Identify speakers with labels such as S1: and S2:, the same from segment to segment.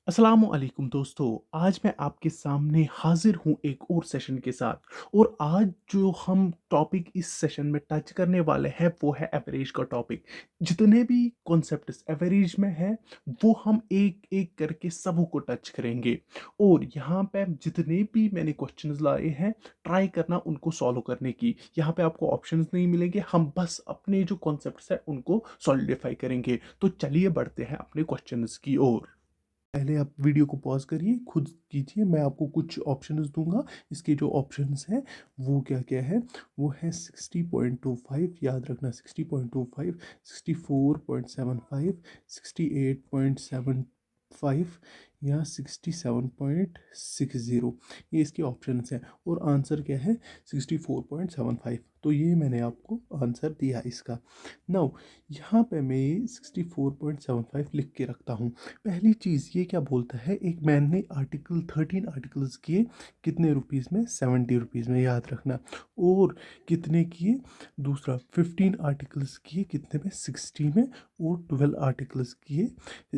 S1: अस्सलामुअलैकुम दोस्तों, आज मैं आपके सामने हाज़िर हूँ एक और सेशन के साथ और आज जो हम टॉपिक इस सेशन में टच करने वाले हैं वो है एवरेज का टॉपिक। जितने भी कॉन्सेप्ट्स एवरेज में हैं वो हम एक-एक करके सबको टच करेंगे और यहाँ पे जितने भी मैंने क्वेश्चंस लाए हैं ट्राई करना उनको सॉल्व करने की। यहाँ पे आपको ऑप्शंस नहीं मिलेंगे, हम बस अपने जो कॉन्सेप्ट्स हैं उनको सॉलिडिफाई करेंगे। तो चलिए बढ़ते हैं अपने क्वेश्चंस की ओर। पहले आप वीडियो को पॉज करिए, खुद कीजिए, मैं आपको कुछ ऑप्शंस दूंगा। इसके जो ऑप्शंस हैं वो क्या क्या है, वो है 60.25, याद रखना 60.25, 64.75, 68.75 या 67.60। ये इसके ऑप्शंस हैं और आंसर क्या है 64.75। तो ये मैंने आपको आंसर दिया इसका। नाउ यहाँ पे मैं ये 64.75 लिख के रखता हूँ। पहली चीज़ ये क्या बोलता है, एक मैन ने आर्टिकल 13 आर्टिकल्स किए कितने रुपीज़ में, 70 रुपीज़ में, याद रखना। और कितने किए, दूसरा 15 आर्टिकल्स किए कितने में, 60 में। और 12 आर्टिकल्स किए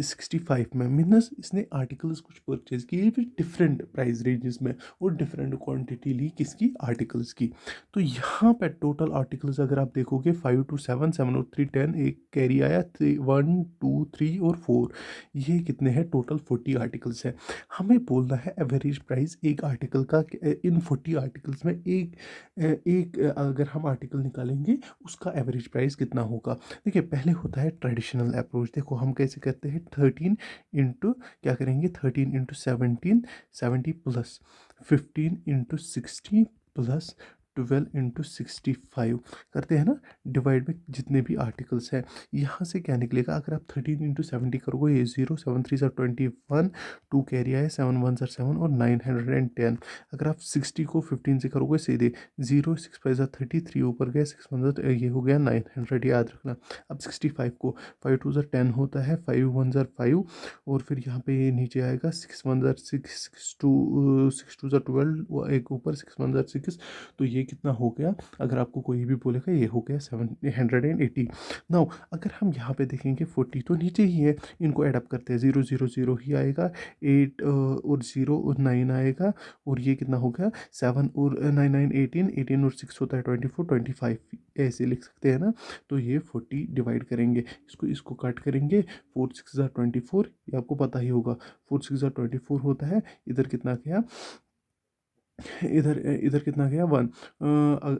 S1: 65 में। मीनस इसने आर्टिकल्स कुछ परचेज किए फिर डिफरेंट प्राइस रेंजेस में और डिफरेंट क्वांटिटी ली किसकी, आर्टिकल्स की। तो यहाँ पे टोटल आर्टिकल्स अगर आप देखोगे 5 to 7, 7 और 3 10, एक कैरी आया 1 2 3 और 4, ये कितने हैं, टोटल 40 आर्टिकल्स हैं। हमें बोलना है एवरेज प्राइस एक आर्टिकल का इन 40 आर्टिकल्स में एक अगर हम आर्टिकल निकालेंगे उसका एवरेज प्राइस कितना होगा। देखिए पहले होता है ट्रेडिशनल अप्रोच। देखो हम कैसे करते हैं, 13 इंटू क्या करेंगे, 13 into 17, 70 plus 15 into 60 plus 12 into 65 करते हैं ना, डिवाइड में जितने भी आर्टिकल्स हैं। यहाँ से क्या निकलेगा, अगर आप 13 इंटू 70 करोगे, ये 0 7 3 ज़ा 21, 2 कैरी आए, 7 1 ज़ा 7 और 910। अगर आप 60 को 15 से करोगे सीधे 0 6 5 ज़ा 33, ऊपर गया 6 1 ज़ा, ये हो गया 900, याद रखना। अब 65 को 5 2 ज़ा 10 होता है, 5 1 ज़ा 5 और फिर यहाँ पे ये नीचे आएगा 6 1 ज़ा 6, 6 2 ज़ा 12, एक ऊपर 6 1 ज़ा 6। तो ये कितना हो गया, अगर आपको कोई भी बोलेगा ये हो गया 780। नाउ अगर हम यहाँ पे देखेंगे 40 तो नीचे ही है, इनको एडअप करते हैं, 0 0 0 ही आएगा, 8 और 0 और 9 आएगा और ये कितना हो गया 7 और 9 9 18, 18 और 6 होता है 24 25, ऐसे लिख सकते हैं ना। तो ये 40 डिवाइड करेंगे, इसको इसको कट करेंगे, 4 6 ज़ा 24, ये आपको पता ही होगा, 4 6 ज़ा 24 होता है। इधर कितना गया, इधर इधर कितना गया 1।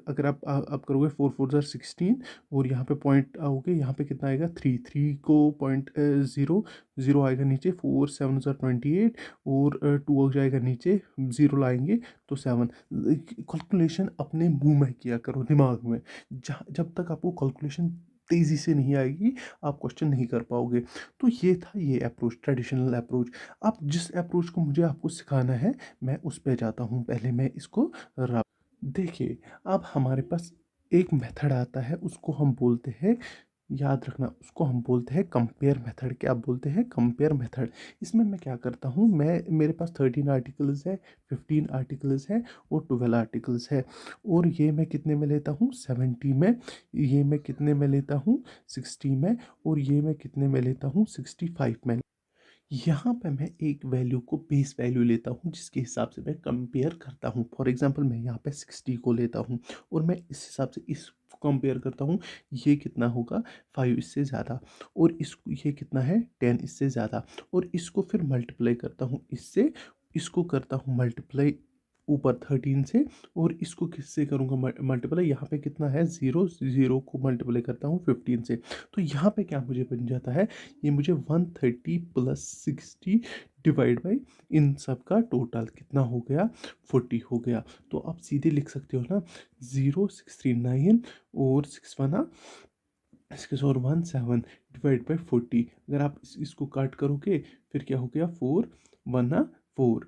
S1: अगर आप करोगे 4 4 ज़र 16 और यहाँ पे पॉइंट आओगे, यहाँ पे कितना आएगा 3 3 को पॉइंट 0 0 आएगा नीचे, 4 7 ज़र 28 और 2 हो जाएगा नीचे, 0 लाएंगे तो 7। कैलकुलेशन अपने मुंह में किया करो, दिमाग में। जब तक आपको कैलकुलेशन तेज़ी से नहीं आएगी आप क्वेश्चन नहीं कर पाओगे। तो ये था ये अप्रोच, ट्रेडिशनल अप्रोच। अब जिस अप्रोच को मुझे आपको सिखाना है मैं उस पे जाता हूँ, पहले मैं इसको रब देखिए। अब हमारे पास एक मेथड आता है, उसको हम बोलते हैं, याद रखना, उसको हम बोलते हैं कंपेयर मेथड। क्या बोलते हैं, कंपेयर मेथड। इसमें मैं क्या करता हूँ, मैं मेरे पास 13 आर्टिकल्स है, 15 आर्टिकल्स है और 12 आर्टिकल्स है। और ये मैं कितने में लेता हूँ, 70 में। ये मैं कितने में लेता हूँ, 60 में। और ये मैं कितने में लेता हूँ, 65 में। यहाँ पे मैं एक वैल्यू को बेस वैल्यू लेता हूँ जिसके हिसाब से मैं कंपेयर करता हूँ। फॉर एग्जांपल मैं यहाँ पे 60 को लेता हूँ और मैं इस हिसाब से इसको कंपेयर करता हूँ। ये कितना होगा, 5 इससे ज़्यादा, और इसको ये कितना है, 10 इससे ज़्यादा। और इसको फिर मल्टीप्लाई करता हूँ इससे, इसको करता हूँ मल्टीप्लाई ऊपर 13 से, और इसको किससे करूँगा मल्टीप्लाई, यहाँ पे कितना है 0, 0 को मल्टीप्लाई करता हूँ 15 से। तो यहाँ पे क्या मुझे बन जाता है, ये मुझे 130 प्लस 60 डिवाइड बाई इन सब का टोटल कितना हो गया, 40 हो गया। तो आप सीधे लिख सकते हो ना, 0 6 3 9 और 6 1 6 और 1 7 डिवाइड बाई 40। अगर आप इसको काट करोगे फिर क्या हो गया, 4 1 4,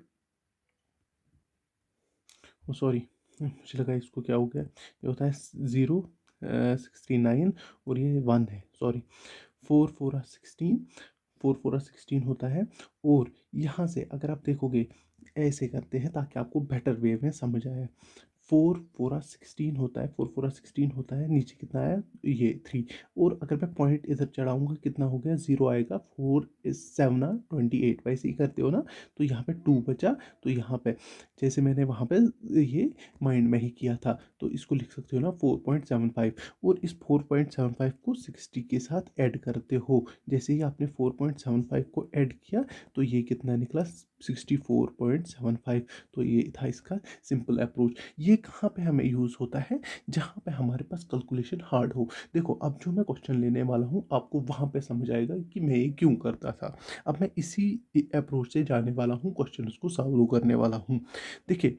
S1: ओ सॉरी, मुझे लगा इसको क्या हो गया, ये होता है 0 6 3 9 और ये 1 है, सॉरी। 4 4 16, 4 4 16 होता है। और यहाँ से अगर आप देखोगे, ऐसे करते हैं ताकि आपको बेटर वे में समझ आए। 4 4 16 होता है, 4 4 16 होता है, नीचे कितना आया ये 3। और अगर मैं पॉइंट इधर चढ़ाऊंगा कितना हो गया, 0 आएगा, 4 7 28, वैसे ही करते हो ना। तो यहाँ पे 2 बचा, तो यहाँ पे जैसे मैंने वहाँ पे ये माइंड में ही किया था, तो इसको लिख सकते हो ना 4.75। और इस 4.75 को 60 के साथ ऐड करते हो। जैसे ही आपने 4.75 को ऐड किया तो ये कितना निकला, 64.75। तो ये था इसका सिंपल अप्रोच। ये कहाँ पे हमें यूज़ होता है, जहाँ पे हमारे पास कैलकुलेशन हार्ड हो। देखो अब जो मैं क्वेश्चन लेने वाला हूँ आपको वहाँ पे समझ आएगा कि मैं ये क्यों करता था। अब मैं इसी अप्रोच से जाने वाला हूँ, क्वेश्चन को सॉल्व करने वाला हूँ। देखिए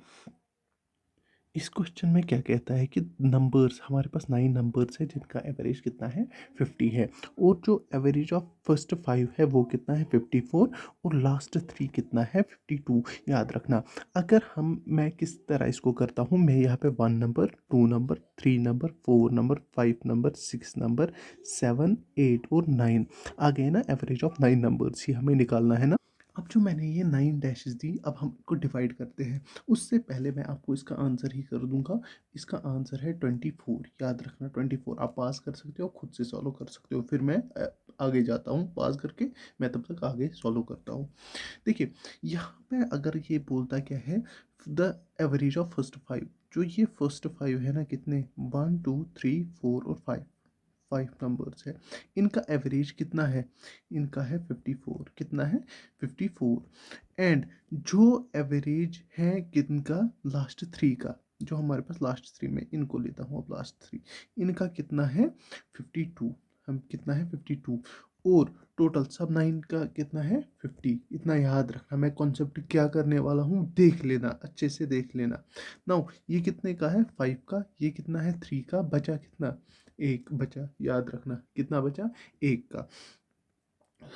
S1: इस क्वेश्चन में क्या कहता है कि नंबर्स, हमारे पास 9 नंबर्स है जिनका एवरेज कितना है, 50 है। और जो एवरेज ऑफ फर्स्ट 5 है वो कितना है, 54। और लास्ट 3 कितना है, 52। याद रखना, अगर मैं किस तरह इसको करता हूँ, मैं यहाँ पे 1 number, 2 number, 3 number, 4 number, 5 number, 6 number, 7 8 और 9 आ गए ना। एवरेज ऑफ 9 नंबर्स ही हमें निकालना है ना। अब जो मैंने ये 9 डैशेस दी, अब हम इसको डिवाइड करते हैं। उससे पहले मैं आपको इसका आंसर ही कर दूंगा। इसका आंसर है 24। याद रखना 24। आप पास कर सकते हो, खुद से सॉल्व कर सकते हो, फिर मैं आगे जाता हूँ पास करके, मैं तब तक आगे सॉल्व करता हूँ। देखिए यहाँ पे अगर ये बोलता क्या है, द एवरेज ऑफ फर्स्ट 5, जो ये फर्स्ट 5 है ना, कितने 1 2 3 4 और 5, 5 नंबर्स है, इनका एवरेज कितना है, इनका है 54। कितना है, 54। एंड जो एवरेज है किनका, लास्ट 3 का, जो हमारे पास लास्ट 3 में, इनको लेता हूँ अब लास्ट 3, इनका कितना है 52। हम कितना है 52। और टोटल सब 9 का कितना है 50। इतना याद रखना, मैं कॉन्सेप्ट क्या करने वाला हूँ देख लेना, अच्छे से देख लेना। नाउ ये कितने का है, 5 का, ये कितना है 3 का, बचा कितना, एक बचा। याद रखना कितना बचा, एक का।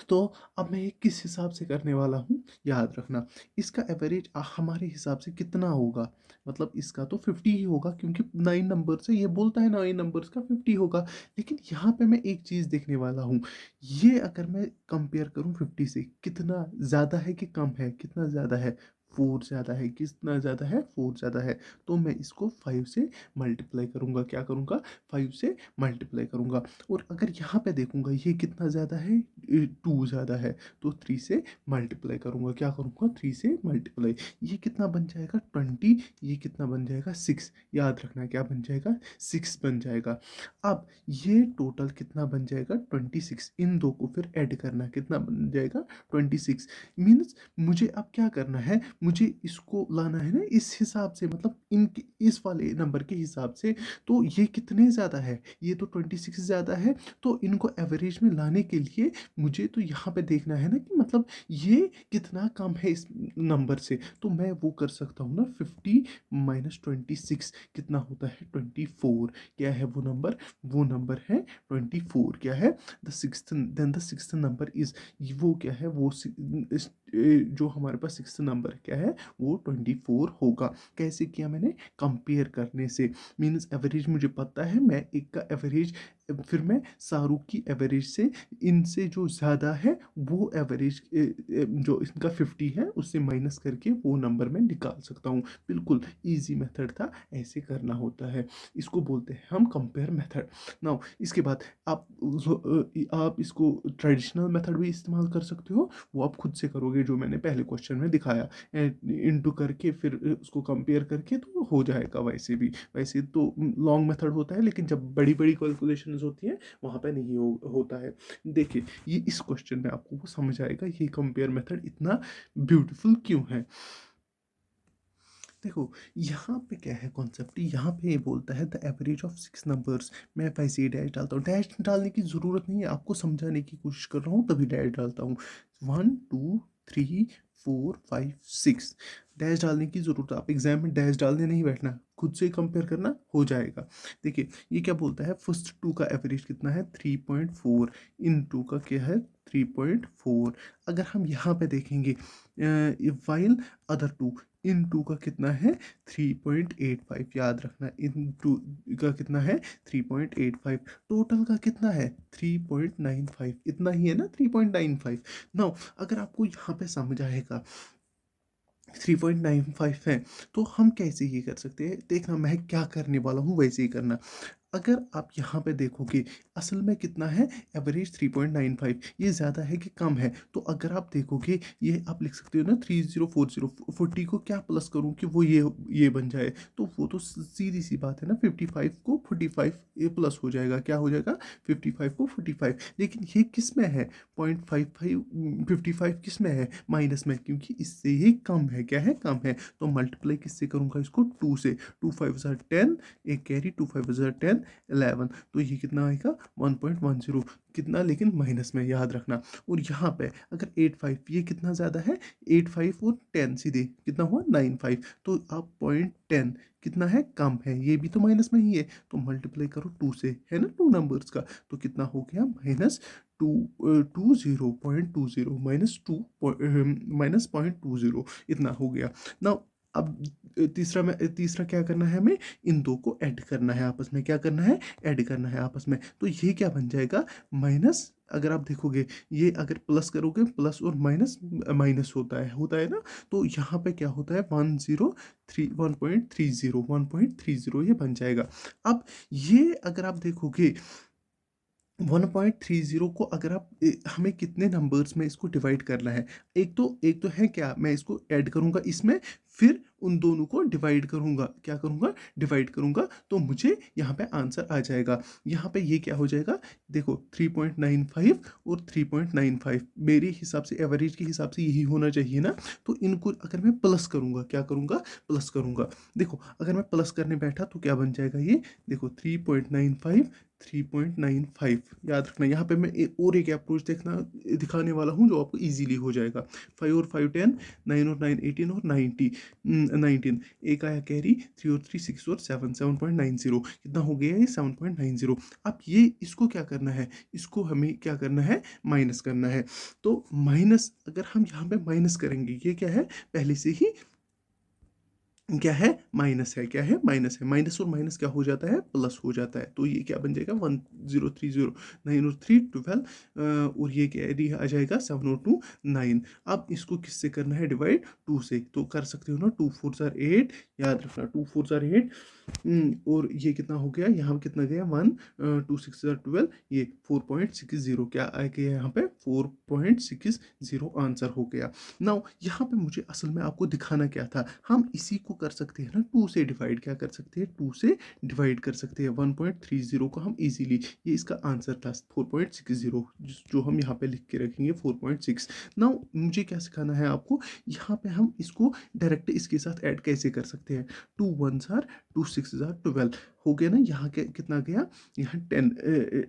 S1: तो अब मैं ये किस हिसाब से करने वाला हूँ, याद रखना, इसका एवरेज हमारे हिसाब से कितना होगा, मतलब इसका तो 50 ही होगा, क्योंकि 9 नंबर से ये बोलता है 9 नंबर्स का 50 होगा। लेकिन यहाँ पे मैं एक चीज़ देखने वाला हूँ, ये अगर मैं कंपेयर करूँ 50 से, कितना ज़्यादा है कि कम है, कितना ज़्यादा है, 4 ज़्यादा है, कितना ज़्यादा है, 4 ज़्यादा है। तो मैं इसको 5 से मल्टीप्लाई करूँगा, क्या करूँगा, 5 से मल्टीप्लाई करूँगा। और अगर यहाँ पे देखूँगा ये कितना ज़्यादा है, 2 ज़्यादा है, तो 3 से मल्टीप्लाई करूँगा, क्या करूँगा, 3 से मल्टीप्लाई। ये कितना बन जाएगा 20, ये कितना बन जाएगा 6। याद रखना क्या बन जाएगा, 6 बन जाएगा। अब ये टोटल कितना बन जाएगा 26। इन दो को फिर ऐड करना, कितना बन जाएगा 26। मीन्स मुझे अब क्या करना है, मुझे इसको लाना है ना इस हिसाब से, मतलब इनके इस वाले नंबर के हिसाब से। तो ये कितने ज़्यादा है, ये तो 26 ज़्यादा है। तो इनको एवरेज में लाने के लिए मुझे तो यहाँ पे देखना है ना कि मतलब ये कितना कम है इस नंबर से। तो मैं वो कर सकता हूँ ना, 50 माइनस 26 कितना होता है 24। क्या है वो नंबर, वो नंबर है 24। क्या है, the sixth, then the sixth number is, वो क्या है, वो जो हमारे पास सिक्स्थ नंबर क्या है वो 24 होगा। कैसे किया मैंने, कंपेयर करने से। मीन्स एवरेज मुझे पता है, मैं एक का एवरेज, फिर मैं शाहरुख की एवरेज से इनसे जो ज़्यादा है वो एवरेज, जो इनका 50 है उससे माइनस करके वो नंबर मैं निकाल सकता हूँ। बिल्कुल इजी मेथड था, ऐसे करना होता है, इसको बोलते हैं हम कंपेयर मेथड। नाउ इसके बाद आप इसको ट्रेडिशनल मेथड भी इस्तेमाल कर सकते हो, वो आप खुद से करोगे जो मैंने पहले क्वेश्चन में दिखाया, इनटू करके फिर उसको कंपेयर करके तो हो जाएगा। वैसे भी, वैसे तो लॉन्ग मेथड होता है, लेकिन जब बड़ी बड़ी कैलकुलेशंस होती हैं वहाँ पे नहीं होता है। देखिए ये इस क्वेश्चन में आपको वो समझ आएगा ये कंपेयर मेथड इतना ब्यूटीफुल क्यों है। देखो यहाँ पे क्या है कॉन्सेप्ट, यहाँ पे ये बोलता है द एवरेज ऑफ 6 नंबर्स। मैं वैसे ही डैश डालता हूँ, डैश डालने की ज़रूरत नहीं है, आपको समझाने की कोशिश कर रहा हूँ तभी डैश डालता हूँ। 1 2 3 4 5 6 डैश डालने की ज़रूरत है, आप एग्जाम में डैश डालने नहीं बैठना, खुद से कंपेयर करना हो जाएगा। देखिए ये क्या बोलता है, फर्स्ट 2 का एवरेज कितना है 3.4, इन 2 का क्या है 3.4। अगर हम यहाँ पे देखेंगे वाइल अदर 2, इन 2 का कितना है 3.85। याद रखना इन 2 का कितना है 3.85। टोटल का कितना है 3.95। इतना ही है ना 3.95। नाउ अगर आपको यहाँ पे समझ आएगा 3.95 है। तो हम कैसे ये कर सकते हैं, देखना मैं क्या करने वाला हूँ वैसे ही करना। अगर आप यहाँ पे देखोगे असल में कितना है, एवरेज 3.95, ये ज़्यादा है कि कम है। तो अगर आप देखोगे ये आप लिख सकते हो ना 3040, 40 को क्या प्लस करूँ कि वो ये बन जाए, तो वो तो सीधी सी बात है ना, 55 को 45 ये प्लस हो जाएगा, क्या हो जाएगा 55 को 45। लेकिन ये किस में है, 0.55, 55 किस में है, माइनस में, क्योंकि इससे ही कम है, क्या है कम है। तो मल्टीप्लाई किससे करूँगा इसको, 2 से, 2 5 10, एक कैरी, 2 5 10, 11, तो ये कितना आएगा 1.10, कितना लेकिन माइनस में, याद रखना। और यहाँ पे अगर 85, ये कितना ज़्यादा है, 85 और 10 सीधे कितना हुआ 95, तो आप 0.10 कितना है कम है, ये भी तो माइनस में ही है, तो मल्टीप्लाई करो 2 से, है ना 2 नंबर्स का, तो कितना हो गया माइनस 20.20 माइनस 0.20 इतना हो गया ना। अब तीसरा क्या करना है हमें, इन दो को ऐड करना है आपस में, क्या करना है, ऐड करना है आपस में। तो ये क्या बन जाएगा माइनस, अगर आप देखोगे ये अगर प्लस करोगे, प्लस और माइनस माइनस होता है ना, तो यहाँ पे क्या होता है 1.30 ये बन जाएगा। अब ये अगर आप देखोगे 1.30 को अगर आप हमें कितने नंबर्स में इसको डिवाइड करना है, एक तो है क्या, मैं इसको ऐड करूंगा इसमें, फिर उन दोनों को डिवाइड करूंगा, क्या करूंगा डिवाइड करूंगा, तो मुझे यहाँ पे आंसर आ जाएगा। यहाँ पे ये क्या हो जाएगा, देखो 3.95 और 3.95 मेरे हिसाब से एवरेज के हिसाब से यही होना चाहिए ना। तो इनको अगर मैं प्लस करूंगा, क्या करूंगा प्लस करूंगा, देखो अगर मैं प्लस करने बैठा तो क्या बन जाएगा ये, देखो 3.95, 3.95, याद रखना। यहाँ पे मैं और एक अप्रोच दिखाने वाला हूँ जो आपको इजीली हो जाएगा। 5 और 5 10, 9 और 9 18 और 19, एक आया कैरी, 3 और 3 6 और 7, 7.90, कितना हो गया ये 7.90। अब ये इसको क्या करना है, इसको हमें क्या करना है, माइनस करना है। तो माइनस अगर हम यहाँ पे माइनस करेंगे, ये क्या है पहले से ही क्या है, माइनस है, क्या है माइनस है, माइनस और माइनस क्या हो जाता है, प्लस हो जाता है। तो ये क्या बन जाएगा 1030, 9 और 3 12, और ये कैरी आ जाएगा 7 और 2 9। अब इसको किससे करना है डिवाइड, 2 से, तो कर सकते हो ना, 2 4 8, याद रखना 2 4 8। और ये कितना हो गया, यहाँ कितना गया 1, 2 6 12, ये 4.60, क्या आ गया यहाँ पे 4.60 आंसर हो गया। नाउ यहाँ पे मुझे असल में आपको दिखाना क्या था, हम इसी को कर सकते हैं ना 2 से डिवाइड, क्या कर सकते हैं 2 से डिवाइड कर सकते हैं। 1.30 को हम इजीली, ये इसका आंसर था 4.60, जो हम यहाँ पे लिख के रखेंगे 4.6। नाउ मुझे क्या सिखाना है आपको, यहाँ पे हम इसको डायरेक्ट इसके साथ ऐड कैसे कर सकते हैं, 2 1 2 6 12 हो गया ना, यहाँ कितना गया, यहाँ 10,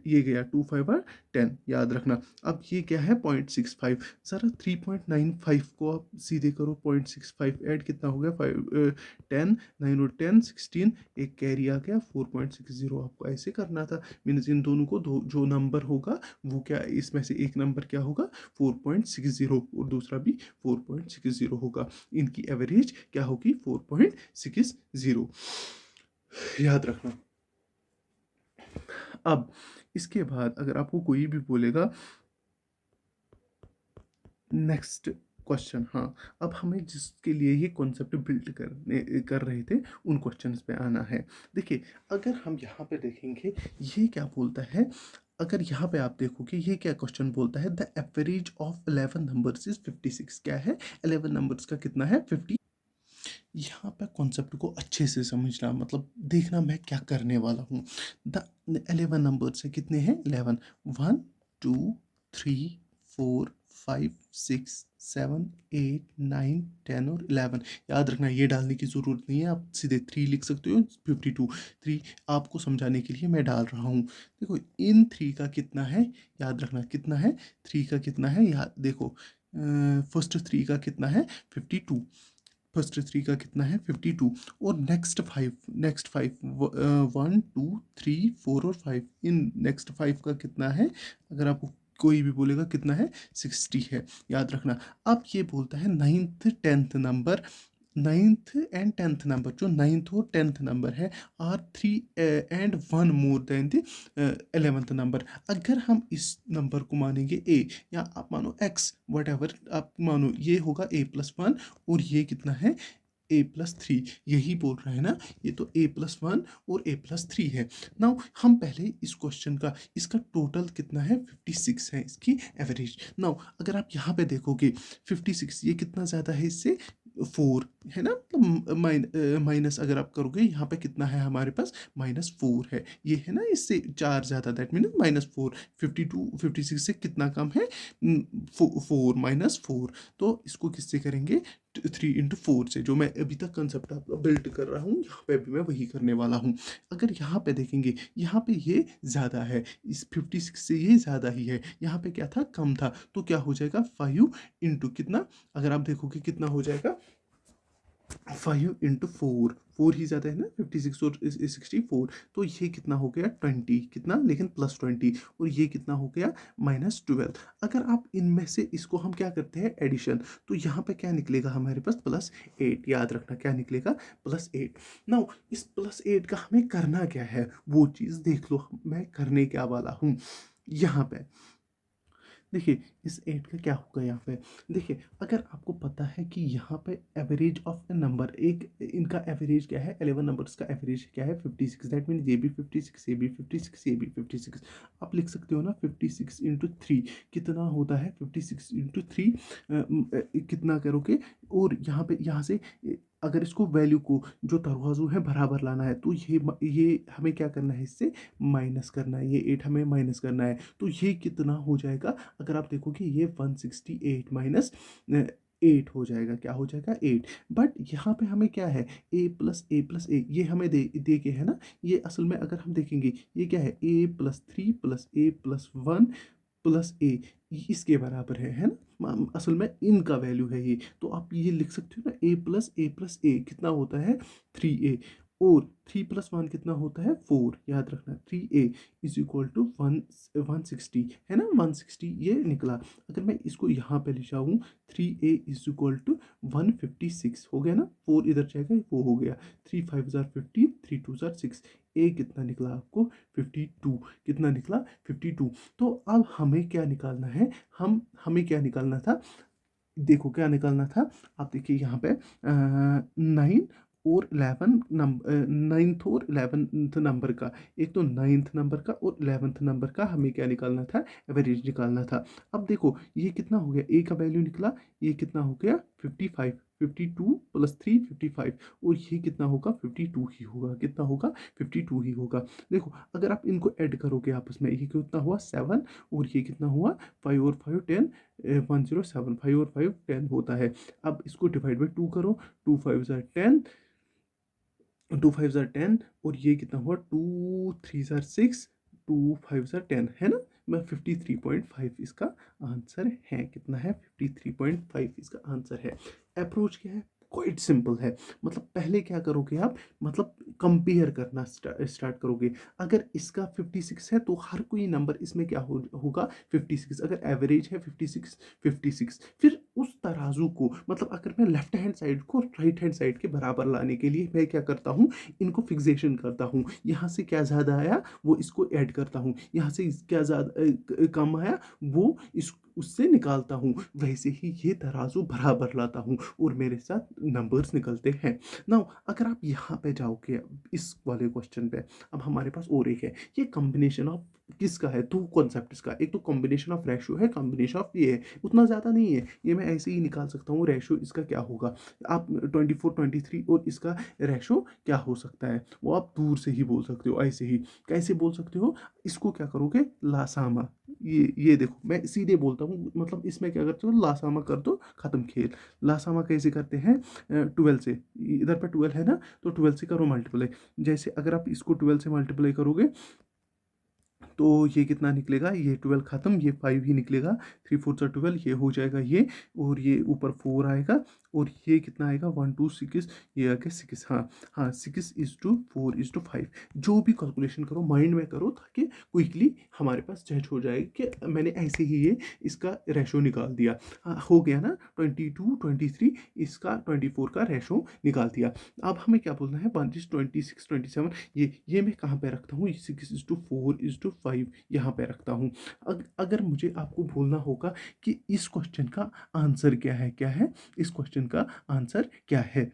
S1: ये गया 2 5 10, याद रखना। अब ये क्या है 0.65, सर 3.95 को आप सीधे करो, 0.65 ऐड कितना हो गया 5 10, 9 और 10 16, एक कैरी आ गया 4.60, आपको ऐसे करना था। मीन्स इन दोनों को जो नंबर होगा वो क्या, इसमें से एक नंबर क्या होगा 4.60 और दूसरा भी 4.60 होगा, इनकी एवरेज क्या होगी 4.60, याद रखना। अब इसके बाद अगर आपको कोई भी बोलेगा नेक्स्ट क्वेश्चन, हाँ अब हमें जिसके लिए ये कॉन्सेप्ट बिल्ड कर रहे थे उन क्वेश्चंस पे आना है। देखिए अगर हम यहाँ पे देखेंगे ये क्या बोलता है, अगर यहाँ पे आप देखोगे ये क्या क्वेश्चन बोलता है, the average of 11 numbers is 56, क्या है 11 नंबर्स का कितना है 50। यहाँ पे कॉन्सेप्ट को अच्छे से समझना, मतलब देखना मैं क्या करने वाला हूँ। द 11 नंबर से कितने हैं 11, 1 2 3 4 5 6 7 8 9 10 और 11, याद रखना ये डालने की ज़रूरत नहीं है, आप सीधे 3 लिख सकते हो, 52, 3 आपको समझाने के लिए मैं डाल रहा हूँ। देखो इन 3 का कितना है, याद रखना कितना है, 3 का कितना है, याद देखो फर्स्ट 3 का कितना है 52, फर्स्ट 3 का कितना है 52, और नेक्स्ट फाइव 1 2 3 4 और 5, इन नेक्स्ट 5 का कितना है, अगर आपको कोई भी बोलेगा कितना है 60 है, याद रखना। अब ये बोलता है ninth tenth number, ninth and tenth number, जो नाइन्थ और टेंथ नंबर है, are 3 and 1 more than the 11th number. अगर हम इस नंबर को मानेंगे ए, या आप मानो एक्स, वट एवर आप मानो, ये होगा a+1 और ये कितना है a+3, यही बोल रहा है ना, ये तो a+1 और a+3 है। नाउ हम पहले इस क्वेश्चन का, इसका टोटल कितना है 56 है इसकी एवरेज। नाउ अगर आप यहाँ पे देखोगे 56, ये कितना ज़्यादा है इससे, 4 है ना, तो माइनस अगर आप करोगे यहाँ पे कितना है हमारे पास, -4 है, ये है ना, इससे 4 ज़्यादा, दैट मीन -4। 52 56 से कितना कम है, 4 -4। तो इसको किससे करेंगे, 3 × 4 से, जो मैं अभी तक कंसेप्ट आपका बिल्ड कर रहा हूँ, यहाँ पे भी मैं वही करने वाला हूँ। अगर यहाँ पे देखेंगे, यहाँ पे ये ज़्यादा है, इस 56 से ये ज़्यादा ही है, यहाँ पे क्या था, कम था, तो क्या हो जाएगा 5 × कितना, अगर आप देखोगे कितना हो जाएगा, 5 × 4, 4 ही ज़्यादा है ना, 56 और 64, तो ये कितना हो गया 20, कितना, लेकिन +20, और ये कितना हो गया -12। अगर आप इनमें से इसको हम क्या करते हैं एडिशन, तो यहाँ पे क्या निकलेगा हमारे पास +8, याद रखना क्या निकलेगा +8। नाउ इस +8 का हमें करना क्या है, वो चीज़ देख लो, मैं करने क्या वाला हूँ यहाँ पे। देखिए इस 8 का क्या होगा यहाँ पे, देखिए अगर आपको पता है कि यहाँ पे एवरेज ऑफ ए नंबर, एक इनका एवरेज क्या है, 11 नंबर्स का एवरेज क्या है 56, दैट मीन ये भी 56, ये भी 56, ये भी 56। आप लिख सकते हो ना 56 × 3 कितना होता है, 56 × 3 कितना करोगे, और यहाँ पे यहाँ से अगर इसको वैल्यू को जो तराजू है बराबर लाना है, तो ये हमें क्या करना है, इससे माइनस करना है, ये 8 हमें माइनस करना है, तो ये कितना हो जाएगा, अगर आप देखोगे ये 168 माइनस 8 हो जाएगा, क्या हो जाएगा 8। बट यहाँ पे हमें क्या है, a+a+a, ये हमें दे के है ना, ये असल में अगर हम देखेंगे ये क्या है, a+3 + a+1 + a, इसके बराबर है ना, असल में इनका वैल्यू है ये, तो आप ये लिख सकते हो ना, a+a+a कितना होता है 3a, और 3 + 1 कितना होता है 4, याद रखना 3a = 160 है ना, 160 ये निकला। अगर मैं इसको यहाँ पे ले जाऊँ, 3a = 156 हो गया ना, 4 इधर जाएगा, वो हो गया, 3 × 5 = 50, 3 × 2 = 6, a कितना निकला आपको 52, कितना निकला 52। तो अब हमें क्या निकालना है, हमें क्या निकालना था, देखो क्या निकालना था, आप देखिए यहाँ पे 9 और 11 नंबर, 9th और 11th नंबर का, एक तो 9th नंबर का और 11th नंबर का हमें क्या निकालना था, एवरेज निकालना था। अब देखो ये कितना हो गया, ए का वैल्यू निकला, ये कितना हो गया 55, 52 + 3 55, और ये कितना होगा 52 ही होगा, कितना होगा 52 ही होगा। देखो अगर आप इनको ऐड करोगे आपस में, ये कितना हुआ 7, और ये कितना हुआ 5 और 5 10, 107, 5 और 5 10 होता है। अब इसको डिवाइड बाई 2 करो, 2 × 5 = 10, 2 × 5 = 10, और ये कितना हुआ 2 × 3 = 6, 2 × 5 = 10 है ना, मैं 53.5 इसका आंसर है, कितना है 53.5 इसका आंसर है। अप्रोच क्या है, क्वाइट सिंपल है, मतलब पहले क्या करोगे आप, मतलब कंपेयर करना स्टार्ट करोगे। अगर इसका 56 है तो हर कोई नंबर इसमें क्या होगा 56, अगर एवरेज है 56 56, फिर उस तराजू को, मतलब अगर मैं लेफ्ट हैंड साइड को राइट हैंड साइड के बराबर लाने के लिए मैं क्या करता हूँ, इनको फिक्सेशन करता हूँ, यहाँ से क्या ज़्यादा आया वो इसको ऐड करता हूँ, यहाँ से क्या ज़्यादा कम आया वो इस उससे निकालता हूँ, वैसे ही ये तराजू बराबर लाता हूँ और मेरे साथ नंबर्स निकलते हैं। नाउ अगर आप यहाँ पे जाओगे इस वाले क्वेश्चन पे, अब हमारे पास और एक है, ये कॉम्बिनेशन ऑफ किसका है, दो कॉन्सेप्ट का, एक तो कॉम्बिनेशन ऑफ रेशियो है, कॉम्बिनेशन ऑफ ये है, उतना ज़्यादा नहीं है, ये मैं ऐसे ही निकाल सकता हूँ रेशियो इसका क्या होगा, आप 24 23 और इसका रेशियो क्या हो सकता है, वो आप दूर से ही बोल सकते हो, ऐसे ही कैसे बोल सकते हो, इसको क्या करोगे लासामा, ये देखो मैं सीधे बोलता हूँ, मतलब इसमें क्या करते हो लासामा कर दो, ख़त्म खेल। लासामा कैसे करते हैं, 12 से, इधर पर 12 है ना, तो 12 से करो मल्टीप्लाई, जैसे अगर आप इसको 12 से मल्टीप्लाई करोगे तो ये कितना निकलेगा, ये 12 ख़त्म, ये 5 ही निकलेगा, 3 4 12, ये हो जाएगा ये, और ये ऊपर 4 आएगा, और ये कितना आएगा 1 2 6, ये आ गया 6। हाँ हाँ, 6:4:5। जो भी कैलकुलेशन करो माइंड में करो, ताकि क्विकली हमारे पास जज हो जाए कि मैंने ऐसे ही ये इसका रेशो निकाल दिया। हाँ, हो गया ना, 22 23 इसका 24 का रेशो निकाल दिया। अब हमें क्या बोलना है, 26 27, ये मैं कहाँ पे रखता हूँ, 6:4:5 यहाँ पे रखता हूँ। अगर मुझे आपको बोलना होगा कि इस क्वेश्चन का आंसर क्या है, इस क्वेश्चन का आंसर क्या है,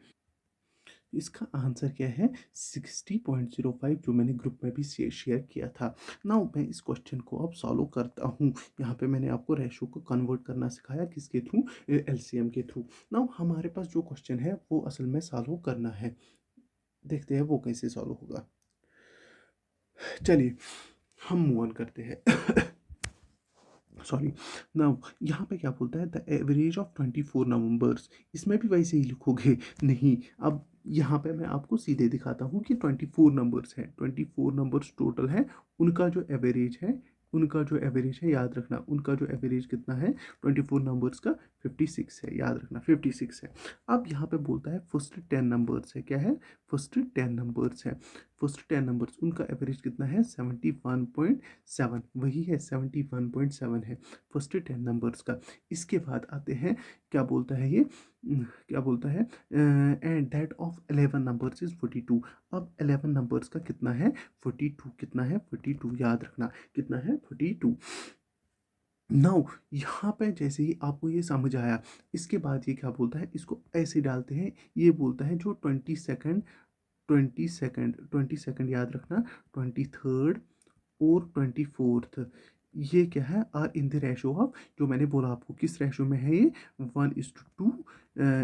S1: इसका आंसर क्या है, 60.05, जो मैंने ग्रुप में भी शेयर किया था। नाउ मैं इस क्वेश्चन को अब सॉल्व करता हूँ। यहाँ पे मैंने आपको रेशो को कन्वर्ट करना सिखाया, किसके थ्रू, एलसीएम के थ्रू। नाउ हमारे पास जो क्वेश्चन है वो असल में सॉल्व करना है, देखते हैं वो कैसे सॉल्व होगा। चलिए हम मूव ऑन करते हैं। सॉरी। नाउ यहाँ पे क्या बोलता है, द एवरेज ऑफ 24 नवंबर्स, इसमें भी वैसे ही लिखोगे नहीं। अब यहाँ पे मैं आपको सीधे दिखाता हूँ कि 24 नंबर्स हैं, 24 नंबर्स टोटल हैं, उनका जो एवरेज है, उनका जो एवरेज है, याद रखना उनका जो एवरेज कितना है 24 नंबर्स का, 56 है, याद रखना 56 है। अब यहाँ पे बोलता है फर्स्ट 10 नंबर्स है, क्या है, फर्स्ट 10 नंबर्स है, फर्स्ट 10 नंबर्स उनका एवरेज कितना है 71.7, वही है 71.7 है फर्स्ट 10 नंबर्स का। इसके बाद आते हैं, क्या बोलता है ये, क्या बोलता है, and that of 11 numbers is 42। अब 11 नंबर्स का कितना है 42, कितना है 42, याद रखना कितना है 42। नाउ यहाँ पे जैसे ही आपको ये समझ आया, इसके बाद ये क्या बोलता है, इसको ऐसे डालते हैं, ये बोलता है जो 20 सेकंड याद रखना, 23rd और 24th, ये क्या है, are in the ratio of, जो मैंने बोला आपको किस रेशो में है ये, 1:2,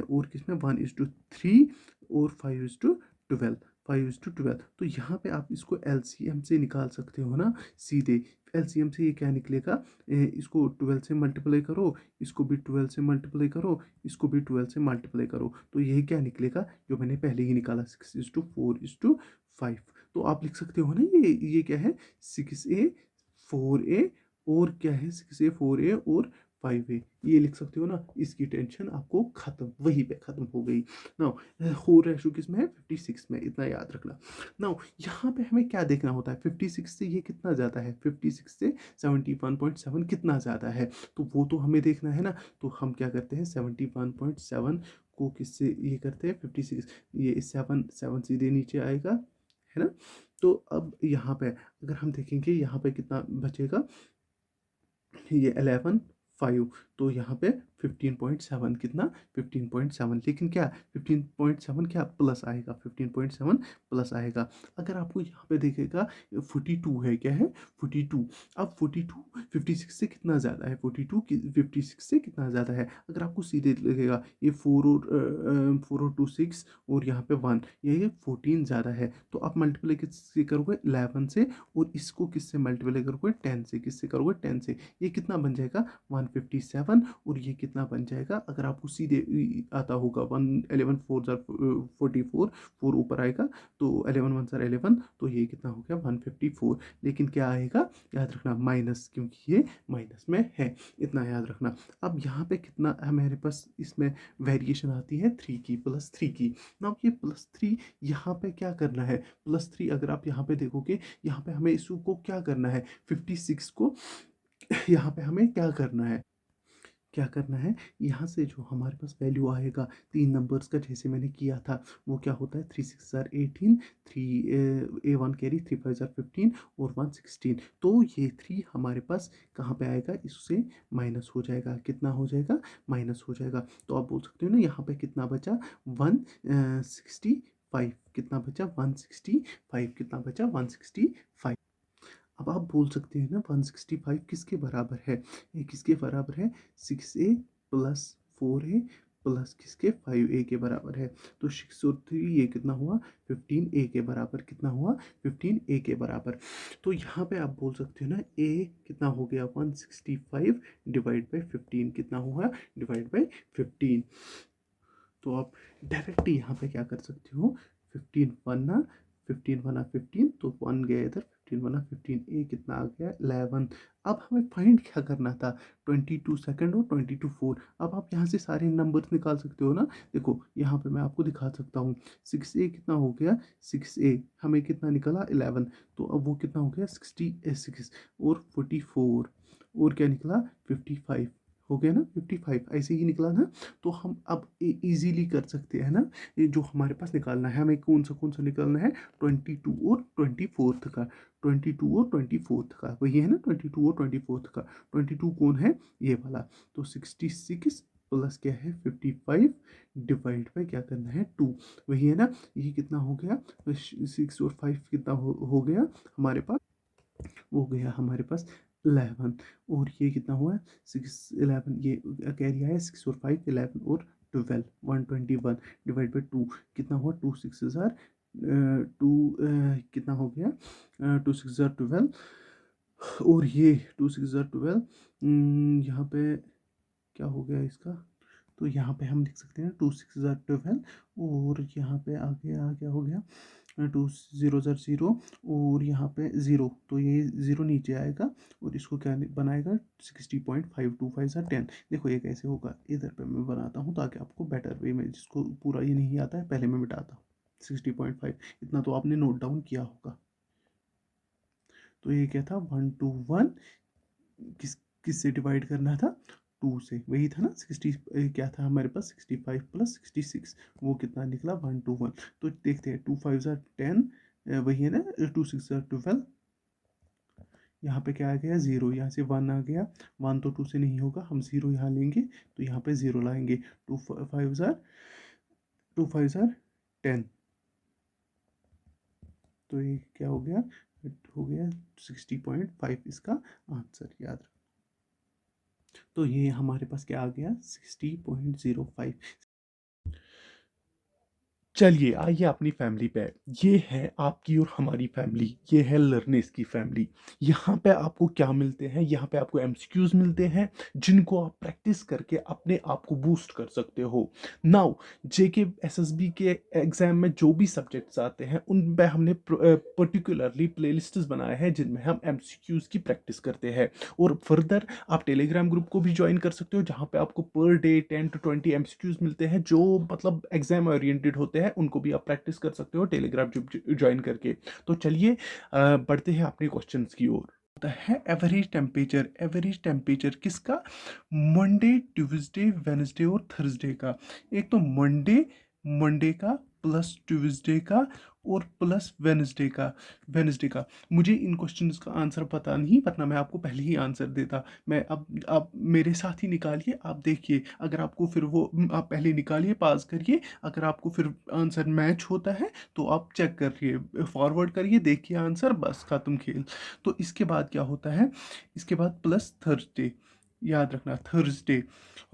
S1: और किस में 1:3 और 5:12, 5:12। तो यहाँ पे आप इसको एलसीएम से निकाल सकते हो ना सीधे। एलसीएम से ये क्या निकलेगा, इसको 12 से मल्टीप्लाई करो, इसको भी 12 से मल्टीप्लाई करो, इसको भी 12 से मल्टीप्लाई करो, तो ये क्या निकलेगा, जो मैंने पहले ही निकाला 6:4:5। तो आप लिख सकते हो ना, ये क्या है 6A 4A, और क्या है 6A 4A और 5A, ये लिख सकते हो ना। इसकी टेंशन आपको खत्म, वहीं पे खत्म हो गई। नाउ होल रेशो किस में है 56 में, इतना याद रखना। नाउ यहाँ पे हमें क्या देखना होता है, 56 से ये कितना ज़्यादा है, 56 से 71.7 कितना ज़्यादा है, तो वो तो हमें देखना है ना। तो हम क्या करते हैं 71.7 को किससे ये करते हैं 56, ये 7 सीधे नीचे आएगा, है ना। तो अब यहाँ पे अगर हम देखेंगे, यहाँ पे कितना बचेगा, ये 11 5, तो यहाँ पे 15.7, कितना 15.7, लेकिन क्या 15.7 क्या प्लस आएगा, 15.7 प्लस आएगा। अगर आपको यहाँ पे देखेगा 42 है, क्या है 42। अब 42 56 से कितना ज़्यादा है, 42 56 से कितना ज़्यादा है। अगर आपको सीधे लगेगा ये 4 और 2 6, और यहाँ पे 1, ये 14 ज़्यादा है, तो आप मल्टीप्लाई किससे करोगे 11 से, और इसको किससे मल्टीप्लाई करोगे 10 से, किससे करोगे 10 से, ये कितना बन जाएगा 157, और ये कितना बन जाएगा, अगर आपको सीधे आता होगा 11 4 44, 4 ऊपर आएगा, तो 11 1 11, तो ये कितना हो गया 154। लेकिन क्या आएगा, याद रखना माइनस, क्योंकि ये माइनस में है, इतना याद रखना। अब यहाँ पे कितना हमारे पास इसमें वेरिएशन आती है 3 की, +3 की। ना ये +3 यहाँ पे क्या करना है, +3 अगर आप यहाँ पे देखोगे, यहाँ पे हमें इसको क्या करना है 56 को, यहाँ पे हमें क्या करना है, क्या करना है, यहाँ से जो हमारे पास वैल्यू आएगा 3 नंबर्स का, जैसे मैंने किया था, वो क्या होता है 3 6 18, 3 A1 कैरी, 3 5 15, और 1 16। तो ये 3 हमारे पास कहाँ पे आएगा, इससे माइनस हो जाएगा, कितना हो जाएगा, माइनस हो जाएगा। तो आप बोल सकते हो ना, यहाँ पे कितना बचा 165, कितना बचा 165, कितना बचा 165। अब आप बोल सकते हैं ना 165 किसके बराबर है, ये किसके बराबर है 6A प्लस 4A प्लस किसके 5A के बराबर है। तो 6 और 3 ये कितना हुआ 15A के बराबर, कितना हुआ 15A के बराबर। तो यहाँ पे आप बोल सकते हो ना A कितना हो गया 165 डिवाइड बाई 15, कितना हुआ डिवाइड बाई 15। तो आप डायरेक्टली यहाँ पे क्या कर सकते हो 15 1 15 1 15, तो 1 गया इधर 15 बना 15, ए कितना आ गया 11। अब हमें फाइंड क्या करना था, 22 सेकंड और 22 फोर। अब आप यहाँ से सारे नंबर्स निकाल सकते हो ना। देखो यहाँ पे मैं आपको दिखा सकता हूँ, 6a कितना हो गया, 6a हमें कितना निकला 11, तो अब वो कितना हो गया 66 और 44 और क्या निकला 55 हो गया ना, 55 ऐसे ही निकला ना। तो हम अब इजीली कर सकते हैं ना, ये जो हमारे पास निकालना है हमें कौन सा निकालना है, 22 और 24 का, 22 और 24 का वही है ना, 22 और 24 का। 22 कौन है, ये वाला। तो 66 प्लस क्या है 55 डिवाइड बाय क्या करना है 2, वही है ना। ये कितना हो गया, 6 और 5 कितना हो गया हमारे पास, वो गया हमारे पास 11। और ये कितना हुआ 6 11, ये कैरी आया 6 और 5 11 और 12 121 डिवाइड बाई 2 कितना हुआ 2 6 जार 2 कितना हो गया 2 6 जार 12 और ये 2 6 जार 12 यहाँ पे क्या हो गया इसका। तो यहाँ पे हम लिख सकते हैं 2 6 जार 12 और यहाँ पे आगे आ क्या हो गया 2 0 ज़र 0 और यहाँ पे 0, तो ये 0 नीचे आएगा और इसको क्या बनाएगा 60.525 ज़र 10। देखो ये कैसे होगा, इधर पे मैं बनाता हूँ ताकि आपको बेटर वे में, जिसको पूरा ये नहीं आता है पहले मैं मिटाता हूँ। 60.5 इतना तो आपने नोट डाउन किया होगा। तो ये क्या था 1 to 1 किससे डिवाइड करना था 2 से, वही था ना 60 क्या था हमारे पास 65 प्लस 66, वो कितना निकला 1 to 1। तो देखते हैं 2 5 ज़ार 10 वही है ना, 2 6 ज़ार 12, यहाँ पे क्या आ गया 0, यहाँ से 1 आ गया, 1 तो 2 से नहीं होगा, हम 0 यहाँ लेंगे तो यहाँ पे 0 लाएंगे। 2 5 ज़ार 10, तो ये क्या हो गया, हो गया 60.5 इसका आंसर याद रखो। तो ये हमारे पास क्या आ गया 60.05। चलिए आइए अपनी फैमिली पे, ये है आपकी और हमारी फैमिली, ये है लर्नर्स की फैमिली। यहाँ पे आपको क्या मिलते हैं, यहाँ पे आपको एमसीक्यूज मिलते हैं जिनको आप प्रैक्टिस करके अपने आप को बूस्ट कर सकते हो। नाउ जेके एसएसबी के एग्जाम में जो भी सब्जेक्ट्स आते हैं उन पे हमने पर्टिकुलरली प्लेलिस्ट्स बनाए हैं जिनमें हम एमसीक्यूज की प्रैक्टिस करते हैं। और फर्दर आप टेलीग्राम ग्रुप को भी ज्वाइन कर सकते हो जहाँ पे आपको पर डे 10 to 20 एमसीक्यूज मिलते हैं जो मतलब एग्जाम ओरिएंटेड होते हैं, उनको भी आप प्रैक्टिस कर सकते हो टेलीग्राम ज्वाइन करके। तो चलिए बढ़ते हैं अपने क्वेश्चंस की ओर। होता है एवरेज टेम्परेचर, एवरेज टेम्परेचर किसका, मंडे ट्यूसडे वेनसडे और थर्सडे का। एक तो मंडे का प्लस ट्यूसडे का और प्लस वेनसडे का। मुझे इन क्वेश्चंस का आंसर पता नहीं, वरना मैं आपको पहले ही आंसर देता। मैं अब आप मेरे साथ ही निकालिए, आप देखिए अगर आपको फिर वो आप पहले निकालिए पास करिए, अगर आपको फिर आंसर मैच होता है तो आप चेक करिए फॉरवर्ड करिए, देखिए आंसर, बस खत्म खेल। तो इसके बाद क्या होता है, इसके बाद प्लस थर्सडे, याद रखना थर्सडे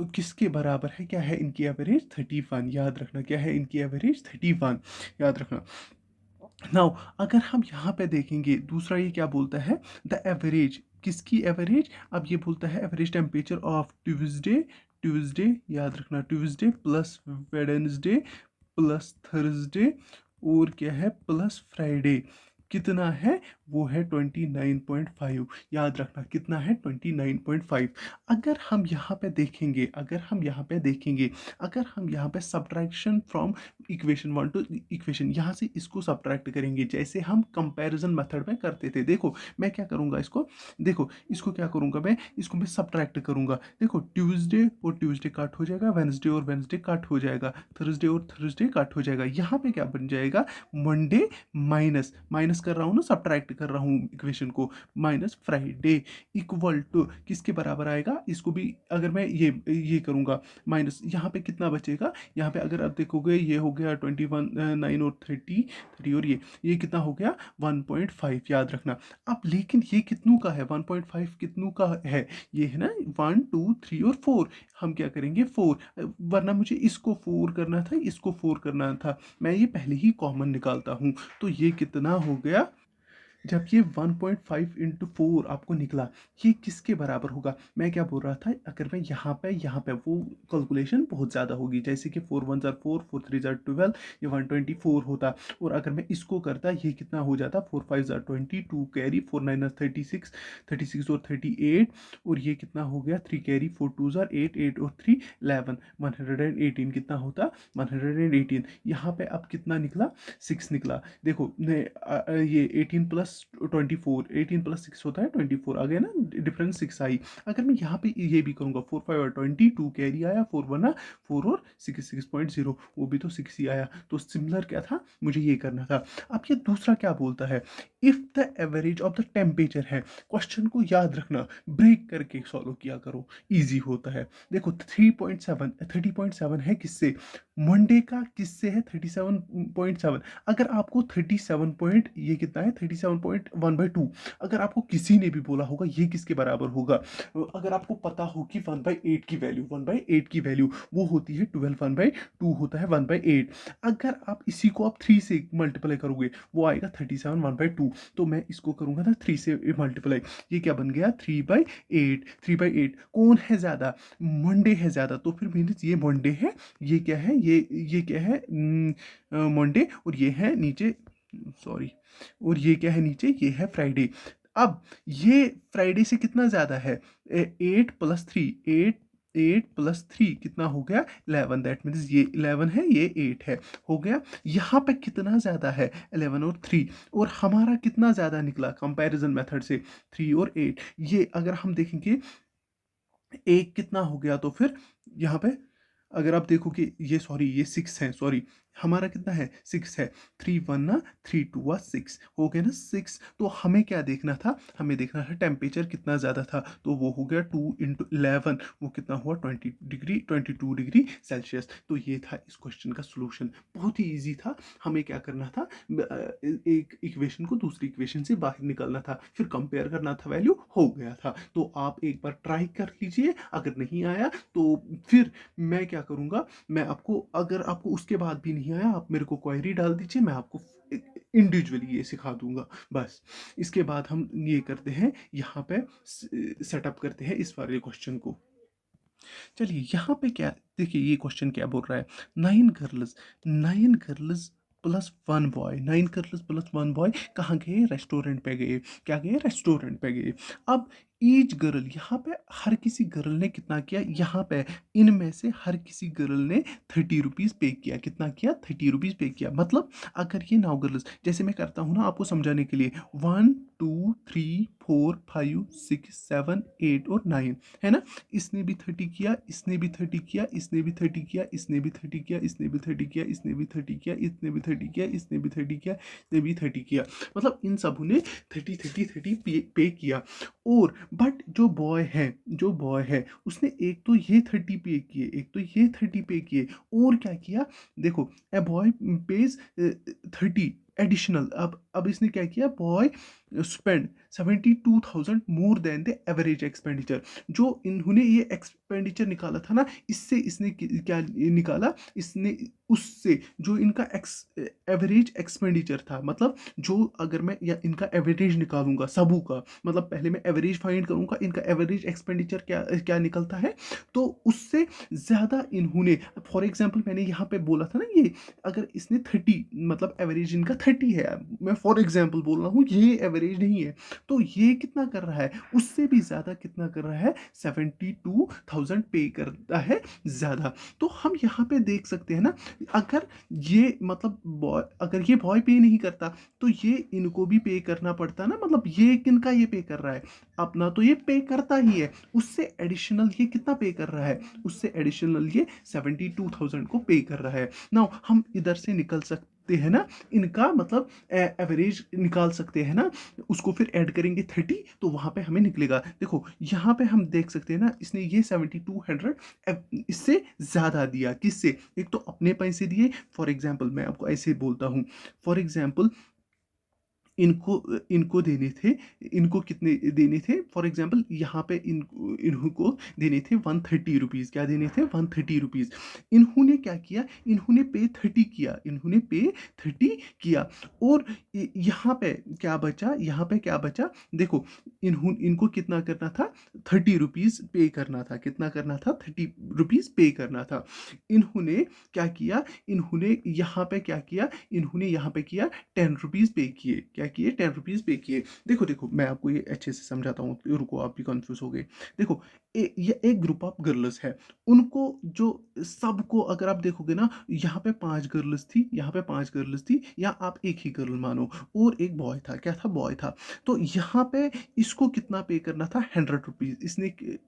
S1: किसके बराबर है, क्या है इनकी एवरेज 31, याद रखना क्या है इनकी एवरेज 31, याद रखना। नाउ अगर हम यहाँ पे देखेंगे दूसरा ये क्या बोलता है, द एवरेज किसकी एवरेज, अब ये बोलता है एवरेज टेम्परेचर ऑफ ट्यूसडे याद रखना Tuesday plus Wednesday plus Thursday और क्या है प्लस फ्राइडे, कितना है वो है 29.5, याद रखना कितना है 29.5। अगर हम यहाँ पे देखेंगे, अगर हम यहाँ पे subtraction from equation 1 to equation, यहाँ से इसको सब्ट्रैक्ट करेंगे जैसे हम कंपैरिजन मेथड में करते थे। देखो मैं क्या करूँगा इसको, देखो इसको क्या करूँगा मैं, इसको मैं सब्ट्रैक्ट करूँगा। देखो ट्यूसडे और ट्यूसडे कट हो जाएगा, वेडनेसडे और वेडनेसडे कट हो जाएगा, थर्सडे और थर्सडे कट हो जाएगा। यहाँ पे क्या बन जाएगा, मंडे माइनस कर रहा हूँ ना, सब्ट्रैक्ट कर रहा हूँ इक्वेशन को, माइनस फ्राइडे इक्वल टू किसके बराबर आएगा, इसको भी अगर मैं ये करूँगा माइनस, यहाँ पे कितना बचेगा, यहाँ पे अगर आप देखोगे ये हो गया 21 9 और 30 और ये कितना हो गया 1.5, याद रखना। अब लेकिन ये कितनों का है 1.5 कितनों का है, ये है ना 1 2 3 और 4, हम क्या करेंगे 4, वरना मुझे इसको 4 करना था, इसको 4 करना था, मैं ये पहले ही कॉमन निकालता हूँ। तो ये कितना हो गया, जब ये 1.5 इंटू 4 आपको निकला, ये किसके बराबर होगा? मैं क्या बोल रहा था, अगर मैं यहाँ पे वो कैलकुलेशन बहुत ज़्यादा होगी, जैसे कि 4 1 ज़ार 4, 4 3 ज़ार 12, ये 124 होता। और अगर मैं इसको करता, ये कितना हो जाता, 4 5 ज़ार 20, 2 कैरी, 4 9 ज़ार 36, 36 और 38, और ये कितना हो गया, 3 कैरी, 4 2 ज़ार 8, 8 और 3 11, 118 कितना होता, 118। यहाँ पे अब कितना निकला, 6 निकला। देखो ये 18 प्लस 24, 18 प्लस 6 होता है 24, आ गया ना, डिफरेंस 6 आई। अगर मैं यहाँ पे ये भी करूँगा, 4 5 और 20, 2 कैरी आया, 4 बना 4 और 6 6.0, वो भी तो 6 ही आया। तो सिमिलर क्या था, मुझे ये करना था। अब ये दूसरा क्या बोलता है, if the average of the temperature है। क्वेश्चन को याद रखना, ब्रेक करके सॉल्व किया करो, इजी होता है। देखो 3.7 30.7 है किससे, मंडे का किससे है, 37.7। अगर आपको 37 पॉइंट, ये कितना है 37.1/2, अगर आपको किसी ने भी बोला होगा ये किसके बराबर होगा, अगर आपको पता हो कि 1/8 की वैल्यू, 1/8 की वैल्यू वो होती है 12, 1/2 होता है 1/8। अगर आप इसी को आप 3 से मल्टीप्लाई करोगे, वो आएगा 37 1/2। तो मैं इसको करूंगा ना 3 से मल्टीप्लाई, ये क्या बन गया, 3/8। 3/8 कौन है ज्यादा, मंडे है ज्यादा, तो फिर मीन्स ये मंडे है, ये क्या है, ये क्या है, मंडे, और ये है नीचे, सॉरी, और ये क्या है नीचे, ये है फ्राइडे। अब ये फ्राइडे से कितना ज्यादा है, 8 + 3, 8 कितना हो गया, 11। दैट मीन्स ये 11 है, ये 8 है, हो गया। यहाँ पे कितना ज्यादा है, 11 और 3, और हमारा कितना ज्यादा निकला कंपैरिजन मेथड से, 3 और 8। ये अगर हम देखेंगे एक कितना हो गया, तो फिर यहाँ पे अगर आप देखो कि ये, सॉरी, ये 6 है, सॉरी, हमारा कितना है, 6 है। 3 1 ना, 3 2 6 हो गया ना 6। तो हमें क्या देखना था, हमें देखना था टेम्परेचर कितना ज़्यादा था, तो वो हो गया 2 × 11, वो कितना हुआ, 20 डिग्री, 22 डिग्री सेल्सियस। तो ये था इस क्वेश्चन का सोल्यूशन, बहुत ही ईजी था। हमें क्या करना था, एक इक्वेशन को दूसरी इक्वेशन से बाहर निकालना था, फिर कंपेयर करना था, वैल्यू हो गया था। तो आप एक बार ट्राई कर लीजिए, अगर नहीं आया तो फिर मैं क्या करूंगा, मैं आपको, अगर आपको उसके बाद भी नहीं आया, आप मेरे को क्वेरी डाल दीजिए, मैं आपको इंडिविजुअली ये सिखा दूंगा। बस इसके बाद हम ये करते हैं, यहाँ पे सेटअप करते हैं इस वाले क्वेश्चन को। चलिए यहाँ पे क्या, देखिए ये क्वेश्चन क्या बोल रहा है, 9 गर्ल्स +1 बॉय, 9 गर्ल्स +1 बॉय कहाँ गए, रेस्टोरेंट पे गए। क्या गए, रेस्टोरेंट पे गए। अब ईच गर्ल, यहाँ पे हर किसी गर्ल ने कितना किया, यहाँ पे इनमें से हर किसी गर्ल ने 30 रुपीज़ पे किया। कितना किया, 30 रुपीज़ पे किया। मतलब अगर ये 9 गर्ल्स, जैसे मैं करता हूँ ना आपको समझाने के लिए, 1 2 3 4 5 6 7 8 और 9 है ना, इसने भी 30 किया, इसने भी 30 किया, इसने भी 30 किया, इसने भी 30 किया, इसने भी 30 किया, इसने भी 30 किया, इसने भी 30 किया, इसने भी 30 किया, इसने भी 30 किया। मतलब इन सब ने 30 30 30 पे किया। और बट जो बॉय है उसने एक तो ये 30 पे किए, एक तो ये 30 पे किए, और क्या किया, देखो, ए बॉय पेज 30 एडिशनल। अब इसने क्या किया, boy spend 72,000 more than the average expenditure. जो इन्होंने ये एक्सपेंडिचर निकाला था ना, इससे इसने क्या निकाला, इसने उससे जो इनका एवरेज एक्सपेंडिचर था, मतलब जो अगर मैं या इनका एवरेज निकालूंगा सबू का, मतलब पहले मैं एवरेज फाइंड करूंगा, इनका एवरेज एक्सपेंडिचर क्या क्या निकलता है, तो उससे ज़्यादा इन्होंने, फॉर एग्जाम्पल मैंने यहाँ पे बोला था ना, ये अगर इसने 30, मतलब एवरेज इनका 30 है, मैं फॉर एग्जाम्पल बोल रहा हूँ, ये एवरेज नहीं है, तो ये कितना कर रहा है, उससे भी ज़्यादा कितना कर रहा है, 72,000 पे करता है ज़्यादा। तो हम यहाँ पे देख सकते हैं ना, अगर ये मतलब बॉय, अगर ये बॉय पे नहीं करता तो ये इनको भी पे करना पड़ता ना, मतलब ये किनका ये पे कर रहा है, अपना तो ये पे करता ही है, उससे एडिशनल ये कितना पे कर रहा है, उससे एडिशनल ये 72,000 को पे कर रहा है। नाउ हम इधर से निकल सकते हैं ना, इनका मतलब एवरेज निकाल सकते हैं ना, उसको फिर ऐड करेंगे 30, तो वहां पे हमें निकलेगा। देखो यहाँ पे हम देख सकते हैं ना, इसने ये 7200 इससे ज्यादा दिया, किससे, एक तो अपने पैसे दिए, फॉर एग्जाम्पल मैं आपको ऐसे बोलता हूँ, फॉर एग्जाम्पल इनको इनको देने थे, इनको कितने देने थे, फॉर एग्जांपल यहाँ पे इनको देने थे 130 रुपीज़। क्या देने थे? 130 रुपीज़। इन्होंने क्या किया? इन्होंने पे 30 किया, इन्होंने पे 30 किया। और यहाँ पे क्या बचा? यहाँ पे क्या बचा? देखो, इनको कितना करना था? 30 रुपीज़ पे करना था। कितना करना था? 30 रुपीज़ पे करना था। इन्होंने क्या किया? इन्होंने यहाँ पे क्या किया? इन्होंने यहाँ पे किया 10 रुपीज़ पे किए। क्या किए? 10 रुपीज़ पे किए। देखो देखो, मैं आपको ये अच्छे से समझाता हूँ, रुको, आप भी कंफ्यूज हो गए। देखो, ये एक ग्रुप ऑफ गर्ल्स है, उनको जो सबको अगर आप देखोगे ना, यहाँ पे 5 गर्ल्स थी, यहाँ पे 5 गर्ल्स थी, या आप एक ही गर्ल मानो, और एक बॉय था। क्या था? बॉय था। तो यहाँ पे इसको कितना पे करना था? 100 रुपीज़।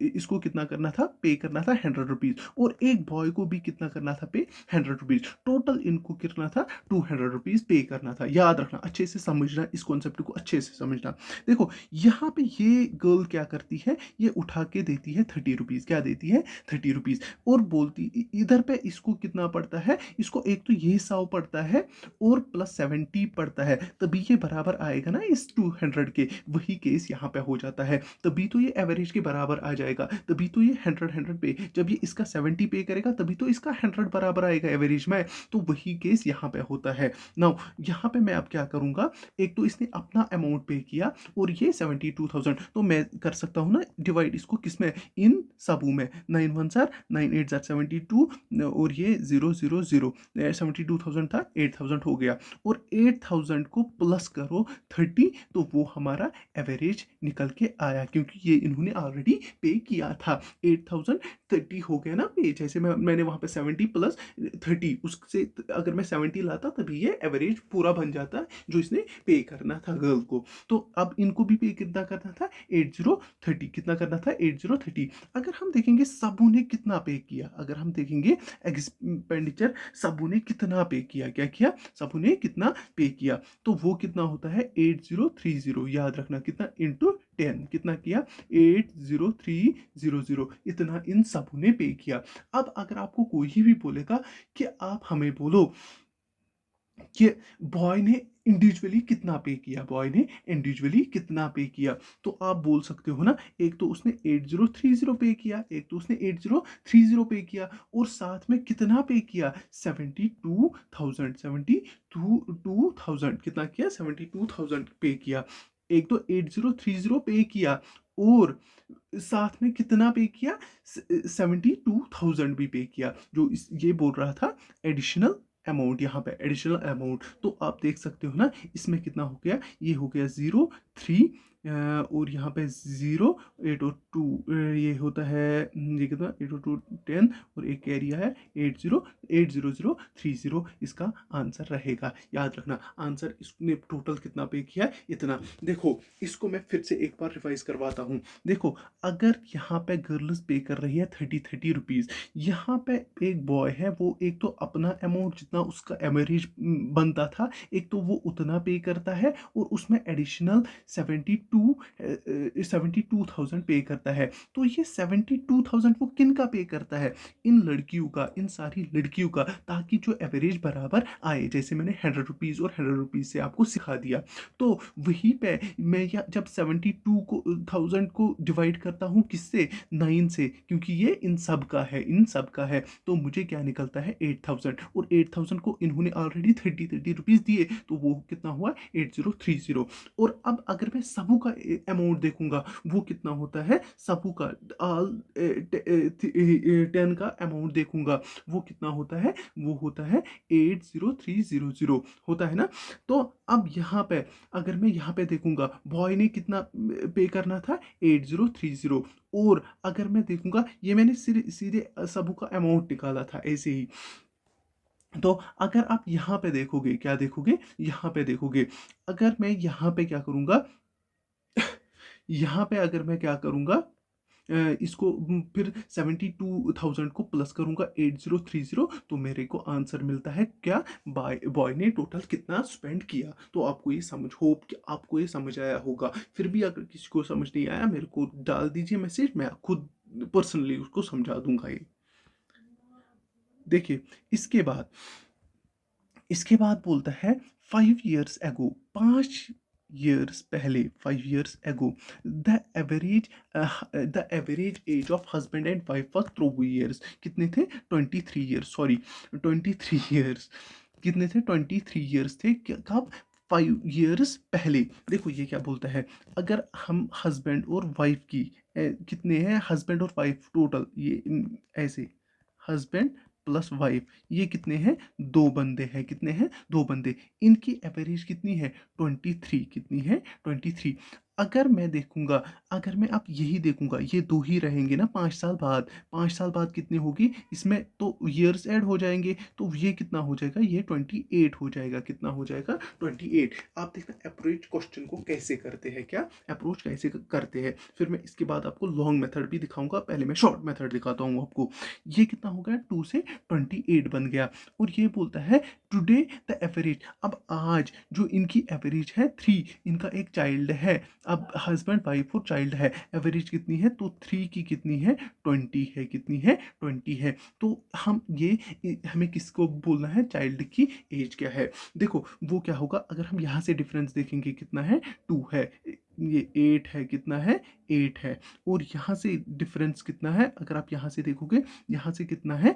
S1: इसको कितना करना था? पे करना था 100 रुपीज़। और एक बॉय को भी कितना करना था? पे 100 रुपीज़। टोटल इनको कितना था? 200 रुपीज़ पे करना था। याद रखना, अच्छे से समझना, इस कॉन्सेप्ट को अच्छे से समझना। देखो, यहाँ पे ये गर्ल क्या करती है? ये उठा के देती है 30 रुपीज़। क्या देती है? 30 रुपीज़। और बोलती, इधर पे इसको कितना पड़ता है? इसको एक तो ये 100 पड़ता है, और प्लस 70 पड़ता है, तभी ये बराबर आएगा ना इस 200 के। वही केस यहाँ पे हो जाता है, तभी तो ये एवरेज के बराबर आ जाएगा, तभी तो ये 100 पे, जब ये इसका 70 पे करेगा तभी तो इसका 100 बराबर आएगा एवरेज में। तो वही केस यहाँ पे होता है। नाउ यहाँ पे मैं अब क्या करूंगा? एक तो इसने अपना अमाउंट पे किया, और ये 72,000, तो मैं कर सकता हूँ ना डिवाइड इसको किसमें? इन सबू में। 9 1 जार 9 8 जार 72, और ये 0 0 0, 72,000 था, 8,000 हो गया। और 8,000 को प्लस करो 30, तो वो हमारा एवरेज निकल के आया, क्योंकि ये इन्होंने ऑलरेडी पे किया था। 8,030 हो गया ना पे, जैसे मैंने वहां पे 70 प्लस 30, उससे अगर मैं 70 लाता तभी ये एवरेज पूरा बन जाता, जो इसने पे करना था गर्ल को। तो अब इनको भी पे कितना करना था? 8030। कितना करना था? 8030। अगर हम देखेंगे सबू ने कितना पे किया, अगर हम देखेंगे एक्सपेंडिचर, सबू ने कितना पे किया, क्या किया? सबू ने कितना पे किया, तो वो कितना होता है? 8030। याद रखना, कितना? इंटू 10। कितना किया? 80300, इतना इन सबू ने पे किया। अब अगर आपको कोई भी बोलेगा कि आप हमें बोलो कि बॉय ने इंडिविजुअली कितना पे किया, बॉय ने इंडिविजुअली कितना पे किया, तो आप बोल सकते हो ना, एक तो उसने 8030 पे किया, एक तो उसने 8030 पे किया, और साथ में कितना पे किया? 72,000। 72,000 कितना किया? 72,000 पे किया। एक तो 8030 पे किया, और साथ में कितना पे किया? 72,000 भी पे किया, जो ये बोल रहा था एडिशनल अमाउंट। यहाँ पे एडिशनल अमाउंट, तो आप देख सकते हो ना, इसमें कितना हो गया? ये हो गया 0 3, और यहाँ पे 0 8 और 2, ये होता है, ये कितना? 8 और 2 10, और एक कैरिया है 80 इसका आंसर रहेगा। याद रखना, आंसर इसने टोटल कितना पे किया? इतना। देखो, इसको मैं फिर से एक बार रिवाइज करवाता हूँ। देखो, अगर यहाँ पे गर्ल्स पे कर रही है 30 रुपीज़, यहाँ पे एक बॉय है, वो एक तो अपना अमाउंट जितना उसका एवरेज बनता था, एक तो वो उतना पे करता है, और उसमें एडिशनल 72,000 पे करता है। तो ये 72,000 वो किन का पे करता है? इन लड़कियों का, इन सारी लड़कियों का, ताकि जो एवरेज बराबर आए, जैसे मैंने 100 रुपीज़ और 100 रुपीज़ से आपको सिखा दिया। तो वहीं पे मैं जब 72,000 को डिवाइड करता हूँ किससे? 9 से, क्योंकि ये इन सब का है, इन सब का है, तो मुझे क्या निकलता है? 8,000। और 8,000 को इन्होंने ऑलरेडी 30 रुपीज़ दिए, तो वो कितना हुआ? 8030। और अब अगर मैं सबू का अमाउंट देखूंगा, वो कितना होता है? सबू का 10 का अमाउंट देखूंगा, वो कितना होता है? वो होता है 80300, होता है ना। तो अब यहाँ पे अगर मैं यहाँ पे देखूंगा, बॉय ने कितना पे करना था? 8030। और अगर मैं देखूंगा, ये मैंने सीधे सीधे सबू का अमाउंट निकाला था ऐसे ही। तो अगर आप यहाँ पे देखोगे, क्या देखोगे? यहाँ पे देखोगे, अगर मैं यहाँ पे क्या करूंगा, यहाँ पे अगर मैं क्या करूंगा, इसको फिर 72,000 को प्लस करूंगा 8030, तो मेरे को आंसर मिलता है क्या? बॉय ने टोटल कितना स्पेंड किया। तो आपको ये समझ, होप कि आपको ये समझ आया होगा। फिर भी अगर किसी को समझ नहीं आया, मेरे को डाल दीजिए मैसेज, मैं खुद पर्सनली उसको समझा दूंगा ये। देखिए, इसके बाद बोलता है 5 years ago, 5 years पहले, 5 years ago, the average the average age of husband and wife was through years. कितने थे? 23 years, सॉरी 23 years. कितने थे? 23 years थे। कब? 5 years पहले। देखो ये क्या बोलता है, अगर हम हस्बैंड और वाइफ की कितने हैं हस्बैंड और वाइफ टोटल, ये ऐसे हस्बैंड प्लस वाइफ, ये कितने हैं? दो बंदे हैं। कितने हैं? दो बंदे। इनकी एवरेज कितनी है? 23। कितनी है? 23। अगर मैं देखूंगा, अगर मैं अब यही देखूंगा, ये दो ही रहेंगे ना 5 साल बाद, 5 साल बाद कितनी होगी इसमें, तो ईयर्स ऐड हो जाएंगे, तो ये कितना हो जाएगा? ये 28 हो जाएगा। कितना हो जाएगा? 28। आप देखना अप्रोच क्वेश्चन को कैसे करते हैं, क्या अप्रोच कैसे करते हैं। फिर मैं इसके बाद आपको लॉन्ग मेथड भी दिखाऊंगा, पहले मैं शॉर्ट मेथड दिखाता हूँ आपको। ये कितना हो गया? 2 से 28 बन गया। और ये बोलता है टुडे द एवरेज, अब आज जो इनकी एवरेज है 3, इनका एक चाइल्ड है, अब हस्बैंड वाइफ और चाइल्ड है, एवरेज कितनी है? तो 3 की कितनी है? 20 है। कितनी है? 20 है। तो हम ये हमें किसको बोलना है? चाइल्ड की एज क्या है। देखो वो क्या होगा, अगर हम यहाँ से डिफरेंस देखेंगे, कितना है? 2 है, ये 8 है। कितना है? 8 है। और यहाँ से डिफरेंस कितना है, अगर आप यहाँ से देखोगे, यहाँ से कितना है?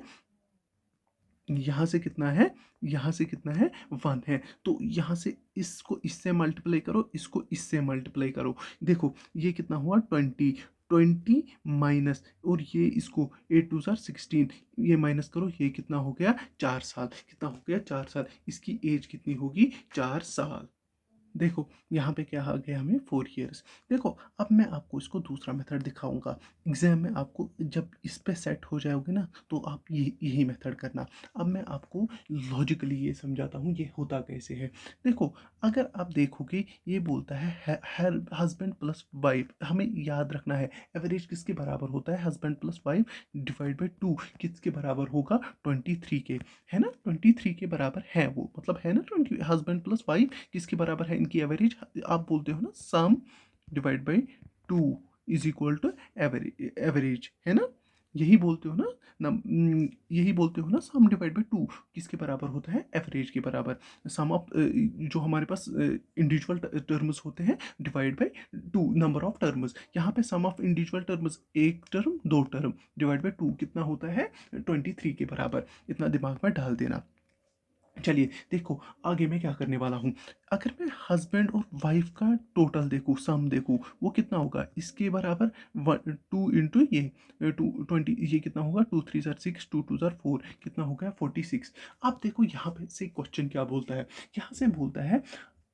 S1: यहाँ से कितना है? यहाँ से कितना है? 1 है। तो यहाँ से इसको इससे मल्टीप्लाई करो, इसको इससे मल्टीप्लाई करो। देखो ये कितना हुआ? 20। 20 माइनस, और ये इसको 8 2 16, ये माइनस करो, ये कितना हो गया? 4 साल। कितना हो गया? 4 साल। इसकी एज कितनी होगी? 4 साल। देखो यहाँ पे क्या आ गया हमें? 4 years। देखो अब मैं आपको इसको दूसरा मेथड दिखाऊंगा एग्जाम में, आपको जब इस पे सेट हो जाओगे ना, तो आप यही मेथड करना। अब मैं आपको लॉजिकली ये समझाता हूँ ये होता कैसे है। देखो अगर आप देखोगे, ये बोलता है हस्बैंड प्लस वाइफ, हमें याद रखना है एवरेज किसके बराबर होता है? Husband plus wife divide by 2 किसके बराबर होगा? 23 के, है ना? 23 के बराबर है वो, मतलब है ना 20। हस्बैंड प्लस वाइफ किसके बराबर है? इनकी एवरेज, आप बोलते हो ना sum divide by 2 is equal to average, है ना? यही बोलते हो ना, यही बोलते हो ना, सम डिवाइड बाई 2 किसके बराबर होता है? एवरेज के बराबर। सम ऑफ जो हमारे पास इंडिविजुअल टर्म्स होते हैं divide by 2 number of terms, यहाँ पे सम ऑफ इंडिविजुअल टर्म्स, एक टर्म दो टर्म, डिवाइड बाई 2 कितना होता है? 23 के बराबर। इतना दिमाग में डाल देना। चलिए देखो आगे मैं क्या करने वाला हूँ। अगर मैं हस्बैंड और वाइफ का टोटल देखूँ, सम देखूँ, वो कितना होगा? इसके बराबर 2 इंटू ये 20, ये कितना होगा? 2 3 6, 2 2 4, कितना हो गया? 46। अब देखो यहाँ पे से क्वेश्चन क्या बोलता है, यहाँ से बोलता है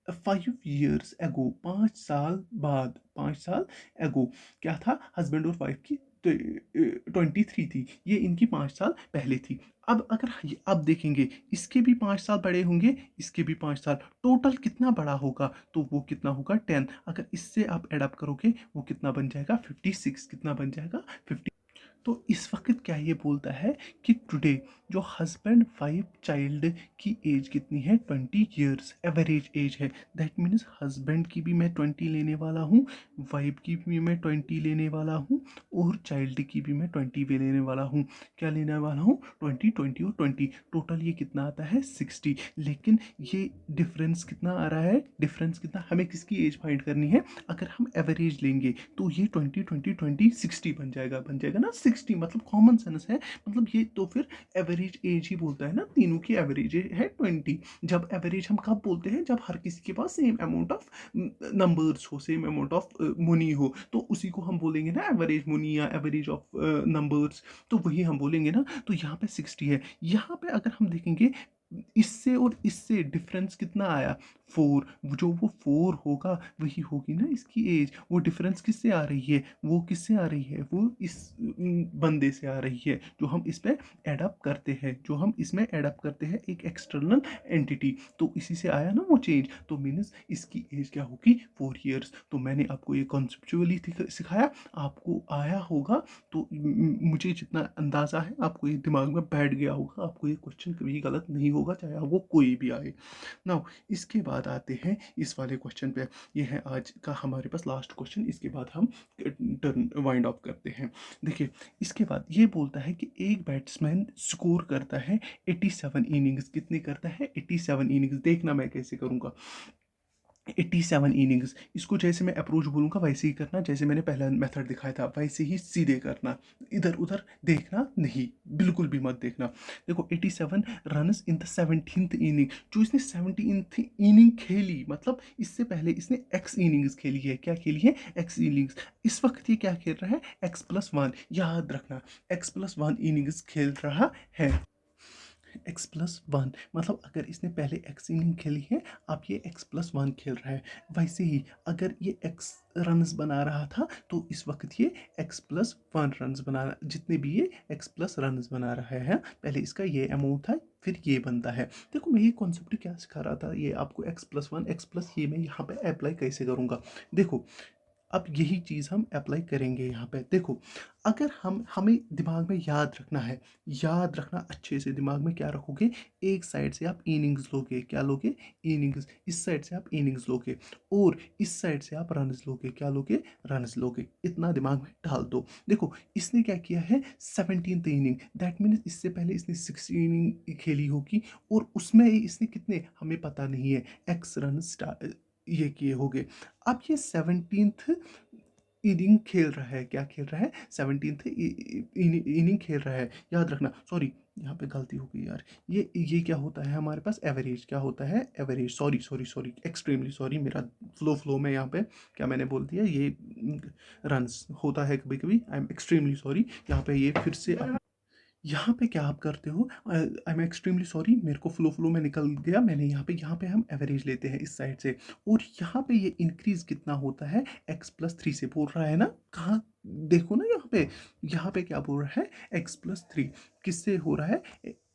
S1: 5 years ago, 5 साल बाद, 5 साल एगो क्या था? हस्बैंड और वाइफ की 23 थी, ये इनकी 5 साल पहले थी। अब अगर अब देखेंगे, इसके भी 5 साल बड़े होंगे, इसके भी 5 साल, टोटल कितना बड़ा होगा? तो वो कितना होगा? 10। अगर इससे आप एडअप करोगे, वो कितना बन जाएगा? 56। कितना बन जाएगा? 50। तो इस वक्त क्या ये बोलता है कि टुडे जो हस्बैंड वाइफ चाइल्ड की एज कितनी है? 20 years एवरेज एज है। दैट मीन्स हस्बैंड की भी मैं 20 लेने वाला हूँ, वाइफ की भी मैं 20 लेने वाला हूँ, और चाइल्ड की भी मैं 20 भी लेने वाला हूँ। क्या लेने वाला हूँ? 20 20 और 20, टोटल ये कितना आता है? 60। लेकिन ये डिफरेंस कितना आ रहा है? डिफरेंस कितना? हमें किसकी एज फाइंड करनी है? अगर हम एवरेज लेंगे तो ये 20 20 20 60 बन जाएगा, बन जाएगा ना 60, मतलब कॉमन सेंस है। मतलब ये तो फिर एवरेज एज ही बोलता है ना, तीनों की एवरेज है 20। जब एवरेज हम कब बोलते हैं? जब हर किसी के पास सेम अमाउंट ऑफ नंबर्स हो, सेम अमाउंट ऑफ मनी हो, तो उसी को हम बोलेंगे ना एवरेज मनी या एवरेज ऑफ नंबर्स, तो वही हम बोलेंगे ना। तो यहाँ पे 60 है। यहाँ पे अगर हम देखेंगे, इससे और इससे डिफरेंस कितना आया? 4। जो वो 4 होगा वही होगी ना इसकी एज। वो डिफरेंस किससे आ रही है? वो किससे आ रही है? वो इस बंदे से आ रही है जो हम इस पे एडअप करते हैं, जो हम इसमें एडअप करते हैं एक एक्सटर्नल एंटिटी। तो इसी से आया ना वो चेंज, तो मीन्स इसकी एज क्या होगी? 4 years। तो मैंने आपको ये कॉन्सेप्चुअली सिखाया, आपको आया होगा, तो मुझे जितना अंदाजा है आपको ये दिमाग में बैठ गया होगा, आपको ये क्वेश्चन कभी गलत नहीं होगा, चाहे वो कोई भी आए ना। इसके बाद आते हैं इस वाले क्वेश्चन पे। ये है आज का हमारे पास लास्ट क्वेश्चन, इसके बाद हम टर्न वाइंड अप करते हैं। देखिए इसके बाद ये बोलता है कि एक बैट्समैन स्कोर करता है 87 इनिंग्स। कितने करता है? 87 इनिंग्स। देखना मैं कैसे करूंगा। 87 इनिंग्स। इसको जैसे मैं अप्रोच बोलूँगा वैसे ही करना, जैसे मैंने पहला मेथड दिखाया था वैसे ही सीधे करना, इधर उधर देखना नहीं, बिल्कुल भी मत देखना। देखो 87 runs in the 17th inning, जो इसने 17th इनिंग खेली, मतलब इससे पहले इसने एक्स इनिंग्स खेली है। क्या खेली है? X innings. इस वक्त ये क्या खेल रहा है? x+1। याद रखना, x+1 इनिंग्स खेल रहा है। x+1 मतलब अगर इसने पहले x इनिंग खेली है, अब ये x+1 खेल रहा है। वैसे ही अगर ये x रन्स बना रहा था तो इस वक्त ये x+1 रन्स बना रहा, जितने भी ये x+ रन्स बना रहा है, पहले इसका ये अमाउंट था फिर ये बनता है। देखो मैं ये कॉन्सेप्ट क्या सिखा रहा था, ये आपको x+1 x+ ये मैं यहाँ पे अप्लाई कैसे करूँगा। देखो अब यही चीज़ हम अप्लाई करेंगे यहाँ पे। देखो अगर हमें दिमाग में याद रखना है, याद रखना अच्छे से, दिमाग में क्या रखोगे, एक साइड से आप इनिंग्स लोगे, क्या लोगे? इनिंग्स। इस साइड से आप इनिंग्स लोगे और इस साइड से आप रन्स लोगे, क्या लोगे? रन्स लोगे। इतना दिमाग में डाल दो। देखो इसने क्या किया है, 17th इनिंग, दैट मीन्स इससे पहले इसने 6 इनिंग खेली होगी और उसमें इसने कितने हमें पता नहीं है, एक्स रन ये किए होंगे। अब ये 17th इनिंग खेल रहा है, क्या खेल रहा है? 17th इनिंग खेल रहा है। याद रखना, सॉरी यहाँ पे गलती हो गई यार, ये क्या होता है हमारे पास? एवरेज। क्या होता है? Average. Sorry sorry sorry, extremely sorry, मेरा फ्लो में यहाँ पे क्या मैंने बोल दिया, ये रन्स होता है कभी कभी। I am extremely sorry. यहाँ पे ये फिर से यहाँ पे क्या आप करते हो, आई एम एक्सट्रीमली सॉरी, मेरे को फ्लो में निकल गया। मैंने यहाँ पे हम एवरेज लेते हैं इस साइड से, और यहाँ पे ये इंक्रीज कितना होता है? x+3 से। बोल रहा है ना, कहाँ देखो ना यहाँ पे क्या बोल रहा है? x+3 किससे हो रहा है?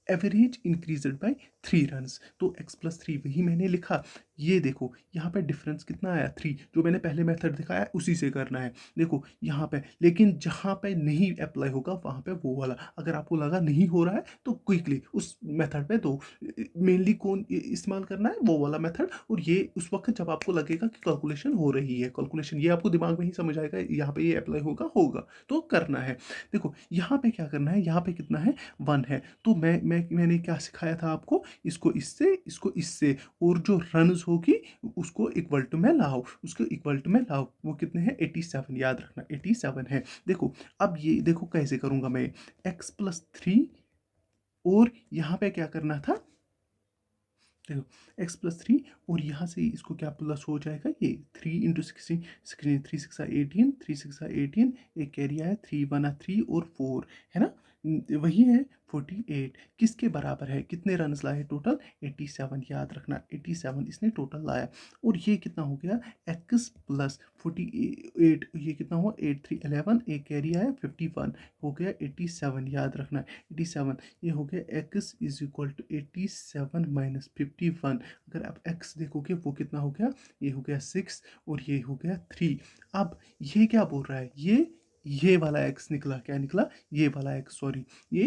S1: Average increased by 3 runs. तो x+3 वही मैंने लिखा। ये देखो यहाँ पे डिफरेंस कितना आया? 3। जो मैंने पहले मेथड दिखाया उसी से करना है। देखो यहाँ पे, लेकिन जहाँ पे नहीं अप्लाई होगा वहाँ पे वो वाला, अगर आपको लगा नहीं हो रहा है तो क्विकली उस मेथड पे दो। मेनली कौन इस्तेमाल करना है? वो वाला मेथड। और ये उस वक्त जब आपको लगेगा कि कैलकुलेशन हो रही है, कैलकुलेशन ये आपको दिमाग में ही समझ आएगा यहाँ पे ये अप्लाई होगा तो करना है। देखो यहाँ पे क्या करना है, यहाँ पे कितना है? 1 है। तो मैंने क्या सिखाया था आपको, इसको इससे और जो रन्स होगी उसको इक्वल टू में लाओ, उसको इक्वल टू में लाओ। वो कितने हैं? 87। याद रखना 87 है। देखो अब ये देखो कैसे करूंगा मैं, x+3 और यहाँ पे क्या करना था? देखो x+3 और यहाँ से इसको क्या प्लस हो जाएगा, ये 3 इंटू 16, 3 6 18, 3 6 18, एक कैरी आया, 3 1 3 और 4 है ना, वही है 48। किसके बराबर है? कितने रन लाए टोटल? 87। याद रखना 87 इसने टोटल लाया। और ये कितना हो गया? x+48, ये कितना हुआ? 8 3 11, एक कैरी आया 51, हो गया 87। याद रखना 87, ये हो गया x is equal to 87 minus 51। अगर आप x देखोगे वो कितना हो गया? ये हो गया 6 और ये हो गया 3। अब ये क्या बोल रहा है? ये वाला x निकला, क्या निकला? ये वाला x, सॉरी, ये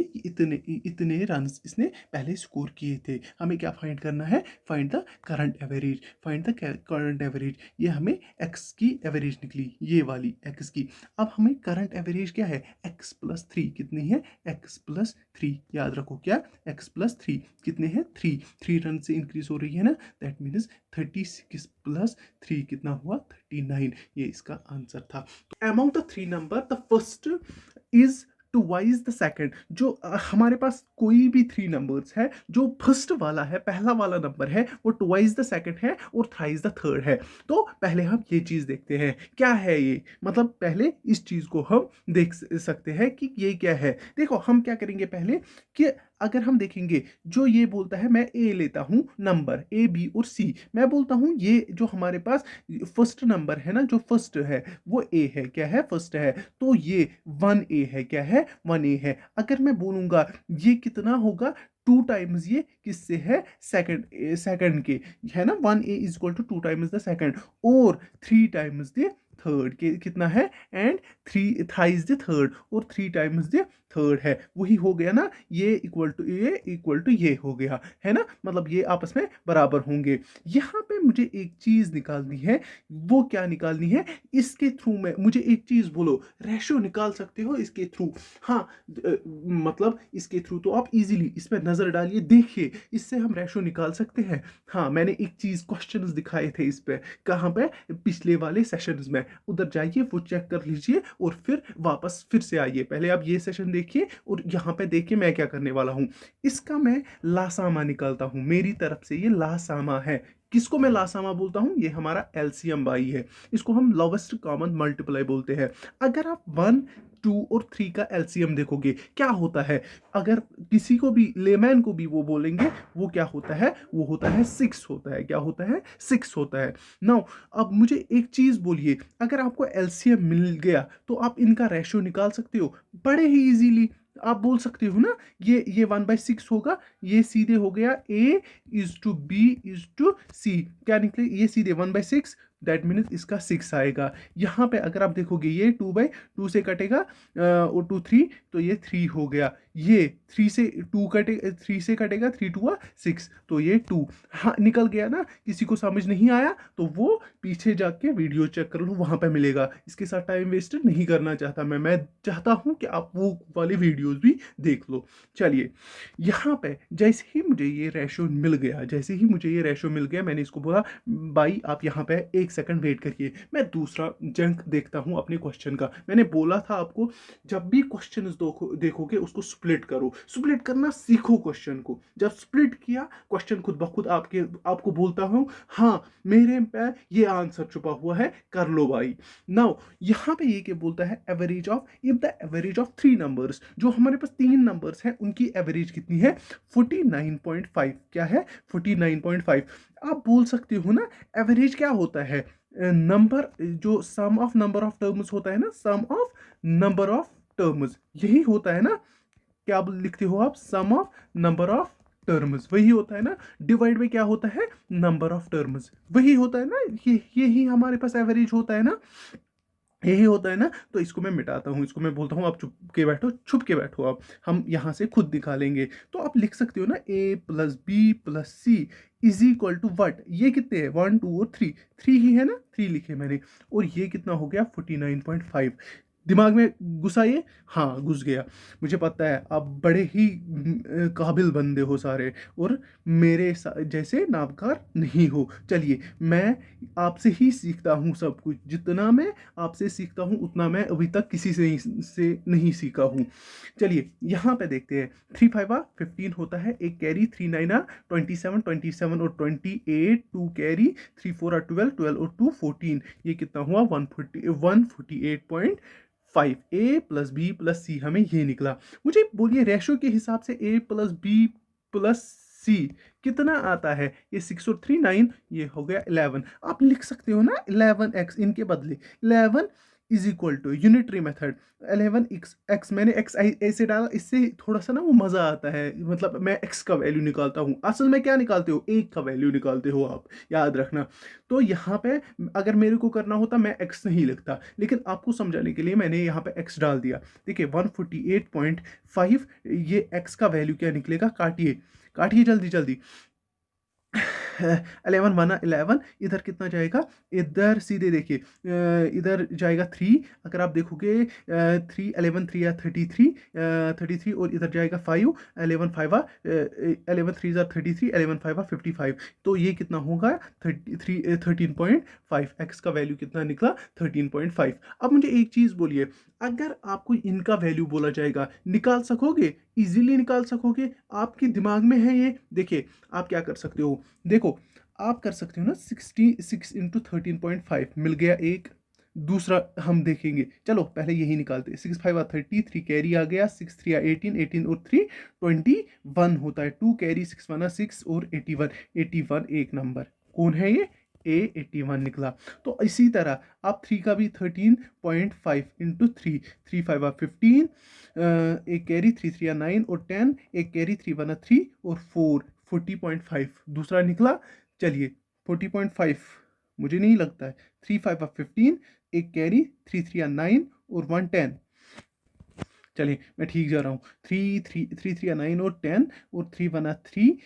S1: इतने रन्स इसने पहले स्कोर किए थे। हमें क्या फाइंड करना है? Find the current average, find the current average. ये हमें x की एवरेज निकली, ये वाली x की। अब हमें करंट एवरेज क्या है? x+3 कितनी है? x+3। याद रखो क्या? x+3 कितने हैं? 3 रन से इंक्रीज हो रही है ना, दैट मीन्स 36 + 3 कितना हुआ? 39। ये इसका आंसर था। तो among the 3 number the first is twice the second. जो हमारे पास कोई भी 3 नंबर्स है, जो फर्स्ट वाला है, पहला वाला नंबर है, वो ट्वाइस द सेकंड है और थ्राइस द थर्ड है। तो पहले हम ये चीज देखते हैं, क्या है ये, मतलब पहले इस चीज को हम देख सकते हैं कि ये क्या है। देखो हम क्या करेंगे पहले, कि अगर हम देखेंगे, जो ये बोलता है, मैं ए लेता हूं नंबर ए बी और सी, मैं बोलता हूं ये जो हमारे पास फर्स्ट नंबर है ना, जो फर्स्ट है वो ए है, क्या है? फर्स्ट है। तो ये 1A है, क्या है? 1A है। अगर मैं बोलूंगा ये कितना होगा, 2 टाइम्स ये किससे है? सेकंड के, है ना, 1A is equal to 2 times the second और 3 टाइम्स द थर्ड के कितना है, एंड 3 थाइज द थर्ड और 3 टाइम्स द थर्ड है। वही हो गया ना, ये इक्वल टू ये हो गया, है ना, मतलब ये आपस में बराबर होंगे। यहाँ पे मुझे एक चीज़ निकालनी है। वो क्या निकालनी है? इसके थ्रू में मुझे एक चीज़ बोलो, रेशो निकाल सकते हो इसके थ्रू? हाँ, मतलब इसके थ्रू तो आप इजीली इस पर नज़र डालिए, देखिए इससे हम रेशो निकाल सकते हैं। हाँ, मैंने एक चीज़ क्वेश्चंस दिखाए थे इस पे, कहाँ पे? पिछले वाले सेशंस में। उधर जाइए, वो चेक कर लीजिए और फिर वापस फिर से आइए। पहले आप ये सेशन देखिए और यहाँ पे देखिए मैं क्या करने वाला हूँ। इसका मैं लासामा निकालता हूँ, मेरी तरफ से ये लासामा है। किसको मैं लासामा बोलता हूँ? ये हमारा एलसीएम बाई है, इसको हम लोवेस्ट कॉमन मल्टीप्लाई बोलते हैं। अगर आप 1, 2 और 3 का एलसीएम देखोगे क्या होता है, अगर किसी को भी लेमैन को भी वो बोलेंगे, वो क्या होता है? वो होता है 6 होता है। क्या होता है? 6 होता है। नाउ अब मुझे एक चीज बोलिए, अगर आपको एलसीएम मिल गया तो आप इनका रेशियो निकाल सकते हो बड़े ही इजीली। आप बोल सकते हो ना, ये 1/6 होगा, ये सीधे हो गया a is to b is to c। क्या निकले? ये सीधे 1/6, दैट मीन्स इसका 6 आएगा। यहाँ पे अगर आप देखोगे ये 2/2 से कटेगा और 2 3, तो ये 3 हो गया। ये 3 से 2 कटेगा, 3 से कटेगा, 3 2 6, तो ये 2। हाँ, निकल गया ना? किसी को समझ नहीं आया तो वो पीछे जाके वीडियो चेक कर लो, वहां पे मिलेगा। इसके साथ टाइम वेस्ट नहीं करना चाहता मैं चाहता हूं कि आप वो वाले वीडियोस भी देख लो। चलिए, यहाँ पे जैसे ही मुझे ये रेशो मिल गया, मैंने इसको बोला भाई आप यहाँ पे 1 सेकंड वेट करिए, मैं दूसरा जंक देखता हूँ अपने क्वेश्चन का। मैंने बोला था आपको, जब भी क्वेश्चन देखोगे उसको स्प्लिट करो, स्प्लिट करना सीखो क्वेश्चन को। जब स्प्लिट किया, क्वेश्चन खुद ब खुद आपको बोलता हूँ हाँ मेरे पे ये आंसर छुपा हुआ है, कर लो भाई। नाउ यहाँ पे ये क्या बोलता है? Average of, if the average of 3 numbers, जो हमारे पास 3 नंबर्स हैं उनकी एवरेज कितनी है? 49.5। क्या है? 49.5। आप बोल सकते हो ना, एवरेज क्या होता है? नंबर, जो सम ऑफ नंबर ऑफ टर्म्स होता है ना, सम ऑफ नंबर ऑफ टर्म्स, यही होता है ना? क्या लिखते हो आप? सम ऑफ नंबर ऑफ टर्म्स, वही होता है ना? डिवाइड में क्या होता है? नंबर ऑफ टर्म्स, वही होता है ना? यही हमारे पास एवरेज होता है ना, यही होता है ना? तो इसको मैं मिटाता हूँ, इसको मैं बोलता हूँ आप चुप के बैठो, छुप के बैठो आप, हम यहाँ से खुद निकालेंगे। तो आप लिख सकते हो ना, a + b + c is equal to what? ये कितने हैं? 1 2 और 3, 3 ही है ना? 3 लिखे मैंने। और ये कितना हो गया? 49.5। दिमाग में घुसा ये? हाँ, घुस गया। मुझे पता है आप बड़े ही काबिल बंदे हो सारे, और मेरे जैसे नामकार नहीं हो। चलिए, मैं आपसे ही सीखता हूँ सब कुछ, जितना मैं आपसे सीखता हूँ उतना मैं अभी तक किसी से नहीं सीखा हूँ। चलिए यहाँ पे देखते हैं। 3 5 15 होता है, एक कैरी, 3 9 27, 27 और 28, 2 कैरी, 3 4 12, 12 और 2 14। ये कितना हुआ? 148.5। a + b + c हमें ये निकला। मुझे बोलिए, रेशो के हिसाब से a + b + c कितना आता है? ये 6 और 3 9, ये हो गया 11। आप लिख सकते हो ना 11x, इनके बदले 11 is equal to unitary method 11x। मैंने x ऐसे डाला, इससे थोड़ा सा ना वो मजा आता है, मतलब मैं x का वैल्यू निकालता हूँ। असल में क्या निकालते हो? एक का वैल्यू निकालते हो आप, याद रखना। तो यहाँ पे अगर मेरे को करना होता मैं x नहीं लिखता, लेकिन आपको समझाने के लिए मैंने यहाँ पे x डाल दिया। देखिए 148.5, ये x का वैल्यू क्या निकलेगा? काटिए काटिए जल्दी जल्दी। 11 बना 11, इधर कितना जाएगा? इधर सीधे देखिए, इधर जाएगा 3। अगर आप देखोगे 3 11 3 33, 33, और इधर जाएगा 5, 11 5 11 3 33, 11 5 55। तो ये कितना होगा? 13.5। एक्स का वैल्यू कितना निकला? 13.5। अब मुझे एक चीज बोलिए, अगर आपको इनका वैल्यू बोला जाएगा, निकाल सकोगे? इजीली निकाल सकोगे? आपके दिमाग में है ये? देखिए आप क्या कर सकते हो, देखो आप कर सकते हो ना, 66 × 13.5 मिल गया एक। दूसरा हम देखेंगे, चलो पहले यही निकालते हैं। 6 5 30, 3 कैरी आ गया, 6 3 18, 18 और 3 21 होता है। 2 कैरी, 6 1 6 और 81, 81 एक नंबर। कौन है ये? a 81 निकला। तो इसी तरह आप 3 का भी 13.5 × 3, 3 5 15, एक कैरी, 3 3 9 और 10, एक कैरी, 3 1 3 और 4, 40.5 दूसरा निकला। चलिए 40.5 मुझे नहीं लगता है। 3 5 15, एक कैरी, 3 3 9 और 1 10। चलिए मैं ठीक जा रहा हूँ। 3 और 10 और 3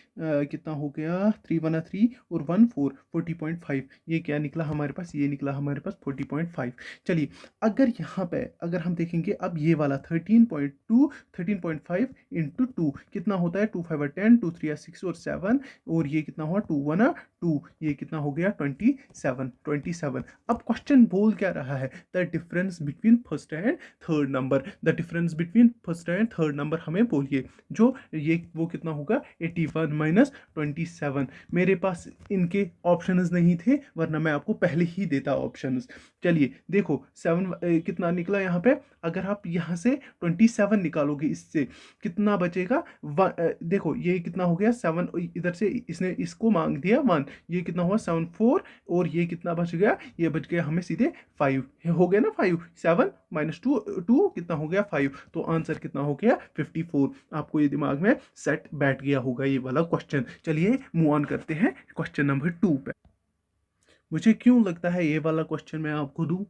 S1: कितना हो गया, 3 और 40.5। ये क्या निकला हमारे पास, ये निकला हमारे पास 40.5। चलिए अगर यहाँ पे अगर हम देखेंगे अब ये वाला 13.5 इंटू 2 कितना होता है, 2 5 10, 2 3 6 और 7, और ये कितना हुआ 2 1 2, ये कितना हो गया 27। अब क्वेश्चन बोल क्या रहा है, the difference between first and third number. The difference between first and third number हमें बोलिए, जो ये वो कितना होगा 81 माइनस 27। मेरे पास इनके ऑप्शंस नहीं थे, वरना मैं आपको पहले ही देता ऑप्शंस। चलिए देखो 7 कितना निकला यहाँ पे, अगर आप यहाँ से 27 निकालोगे इससे कितना बचेगा, देखो ये कितना हो गया 7, इधर से इसने इसको मांग दिया 1, ये कितना हुआ 7 4, और ये कितना बच गया, ये बच गया हमें सीधे 5 हो गया ना, 5 7 माइनस 2 कितना हो गया 5, तो आंसर कितना हो गया 54। आपको ये दिमाग में सेट बैठ गया होगा ये वाला क्वेश्चन। चलिए मूव ऑन करते हैं क्वेश्चन नंबर 2 पे। मुझे क्यों लगता है ये वाला क्वेश्चन मैं आपको दूं,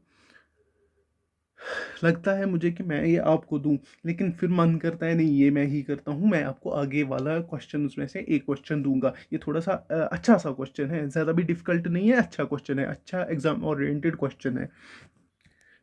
S1: लगता है मुझे कि मैं ये आपको दूं, लेकिन फिर मन करता है नहीं ये मैं ही करता हूं, मैं आपको आगे वाला क्वेश्चन उसमें से एक क्वेश्चन दूंगा। ये थोड़ा सा अच्छा सा क्वेश्चन है, ज़्यादा भी डिफिकल्ट नहीं है, अच्छा क्वेश्चन है, अच्छा एग्जाम ओरिएंटेड क्वेश्चन है।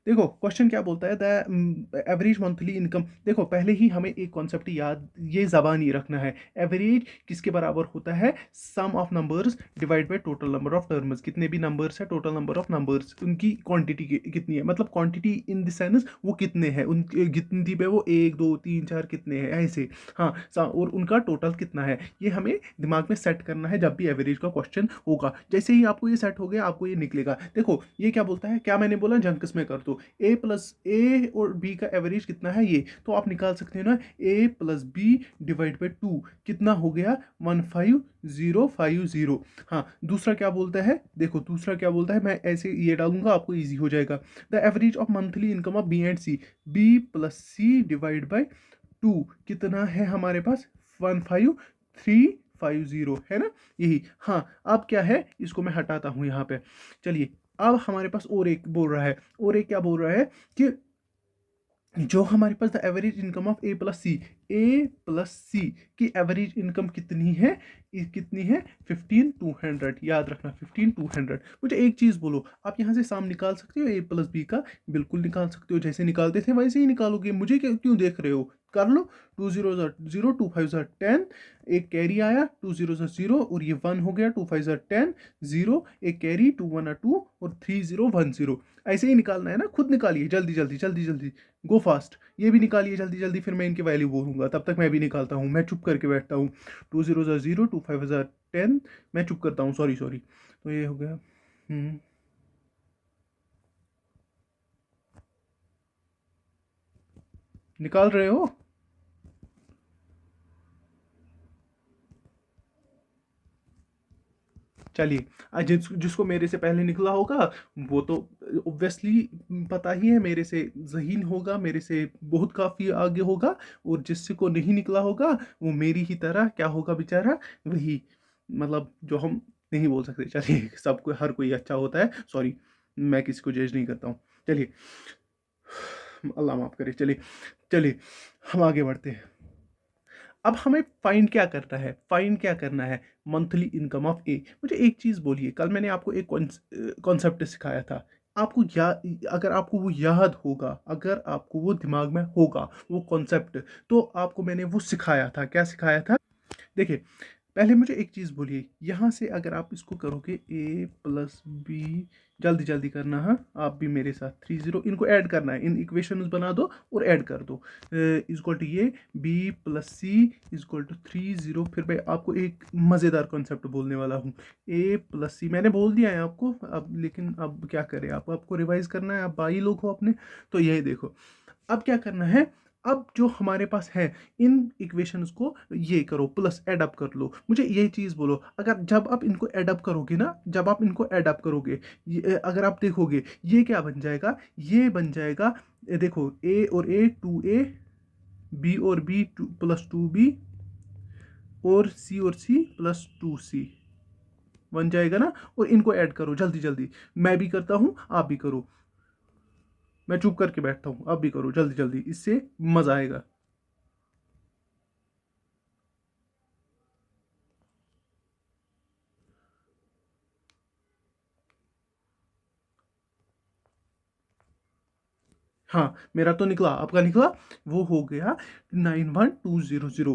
S1: देखो क्वेश्चन क्या बोलता है, द एवरेज मंथली इनकम। देखो पहले ही हमें एक कॉन्सेप्ट याद, ये ज़बानी रखना है, एवरेज किसके बराबर होता है, sum of numbers divide by total number of terms. कितने भी नंबर्स है, टोटल नंबर ऑफ नंबर्स, उनकी क्वांटिटी कितनी है, मतलब क्वांटिटी इन द सेंस वो कितने हैं, उन गिनती पे वो 1 2 3 4 कितने हैं ऐसे। हाँ और उनका टोटल कितना है, ये हमें दिमाग में सेट करना है जब भी एवरेज का क्वेश्चन होगा। जैसे ही आपको ये सेट हो गया आपको ये निकलेगा। देखो ये क्या बोलता है, क्या मैंने बोला, जंक्स में कर दो, ए प्लस ए और बी का एवरेज कितना है ये, तो आप निकाल सकते हैं ना, A plus B divide by 2 कितना हो गया 15050। हाँ दूसरा क्या बोलता है, देखो दूसरा क्या बोलता है, मैं ऐसे ये डालूंगा आपको इजी हो जाएगा। The average of monthly income of B and C, B plus C divide by 2 कितना है हमारे पास 15350 है ना, यही। हाँ अब क्या है, इसको मैं हटाता हूँ यहाँ पे। चलिए अब हमारे पास और एक बोल रहा है, और एक क्या बोल रहा है कि जो हमारे पास the average income of A plus C की एवरेज इनकम कितनी है, कितनी है 15200, याद रखना 15200। मुझे एक चीज़ बोलो, आप यहाँ से साम निकाल सकते हो ए प्लस बी का, बिल्कुल निकाल सकते हो, जैसे निकालते थे वैसे ही निकालोगे, मुझे क्यों देख रहे हो, कर लो। 2 0 0, 2 5 10, एक कैरी आया 2 0 0 और ये 1 हो गया, 2 5 10 0, एक कैरी 2 1 2 और 3 0 1 0। ऐसे ही निकालना है ना, खुद निकालिए जल्दी जल्दी जल्दी जल्दी, गो फास्ट, ये भी निकालिए जल्दी जल्दी, फिर मैं इनकी वैल्यू बोलूँगा, तब तक मैं भी निकालता हूँ, मैं चुप करके बैठता हूँ। 2 0 0, 2 5 10, मैं चुप करता हूँ, सॉरी सॉरी। तो ये हो गया निकाल रहे हो, चलिए जिसको मेरे से पहले निकला होगा वो तो ऑब्वियसली पता ही है, मेरे से ज़हीन होगा, मेरे से बहुत काफ़ी आगे होगा, और जिससे को नहीं निकला होगा वो मेरी ही तरह क्या होगा बेचारा, वही मतलब जो हम नहीं बोल सकते। चलिए सबको हर कोई अच्छा होता है, सॉरी मैं किसी को जज नहीं करता हूँ। चलिए अल्लाह माफ़ करे। चलिए चलिए हम आगे बढ़ते हैं। अब हमें फाइंड क्या करना है, फाइंड क्या करना है, मंथली इनकम ऑफ ए। मुझे एक चीज़ बोलिए, कल मैंने आपको एक कॉन्सेप्ट सिखाया था, आपको अगर आपको वो याद होगा, अगर आपको वो दिमाग में होगा वो कॉन्सेप्ट, तो आपको मैंने वो सिखाया था, क्या सिखाया था। देखिए पहले मुझे एक चीज़ बोलिए, यहाँ से अगर आप इसको करोगे ए प्लस बी, जल्दी जल्दी करना, हाँ आप भी मेरे साथ, 3 0 इनको ऐड करना है, इन इक्वेशंस बना दो और ऐड कर दो, इजक्वल टू ये B plus C is equal to 3 0। फिर मैं आपको एक मज़ेदार कॉन्सेप्ट बोलने वाला हूँ, ए प्लस सी मैंने बोल दिया है आपको अब, लेकिन अब क्या करें, आपको रिवाइज करना है, आप 22 लोग हो अपने, तो यही देखो अब क्या करना है। अब जो हमारे पास है इन इक्वेशंस को ये करो, प्लस ऐड अप कर लो। मुझे ये चीज़ बोलो, अगर जब आप इनको ऐड अप करोगे ना, जब आप इनको ऐड अप करोगे, अगर आप देखोगे ये क्या बन जाएगा, ये बन जाएगा, देखो ए और ए 2a, बी और बी प्लस 2b, और सी प्लस 2c बन जाएगा ना। और इनको ऐड करो जल्दी जल्दी, मैं भी करता हूँ आप भी करो। मैं चुप करके बैठता हूँ, आप भी करो जल्दी जल्दी, इससे मज़ा आएगा। हाँ, मेरा तो निकला, आपका निकला। वो हो गया 91200।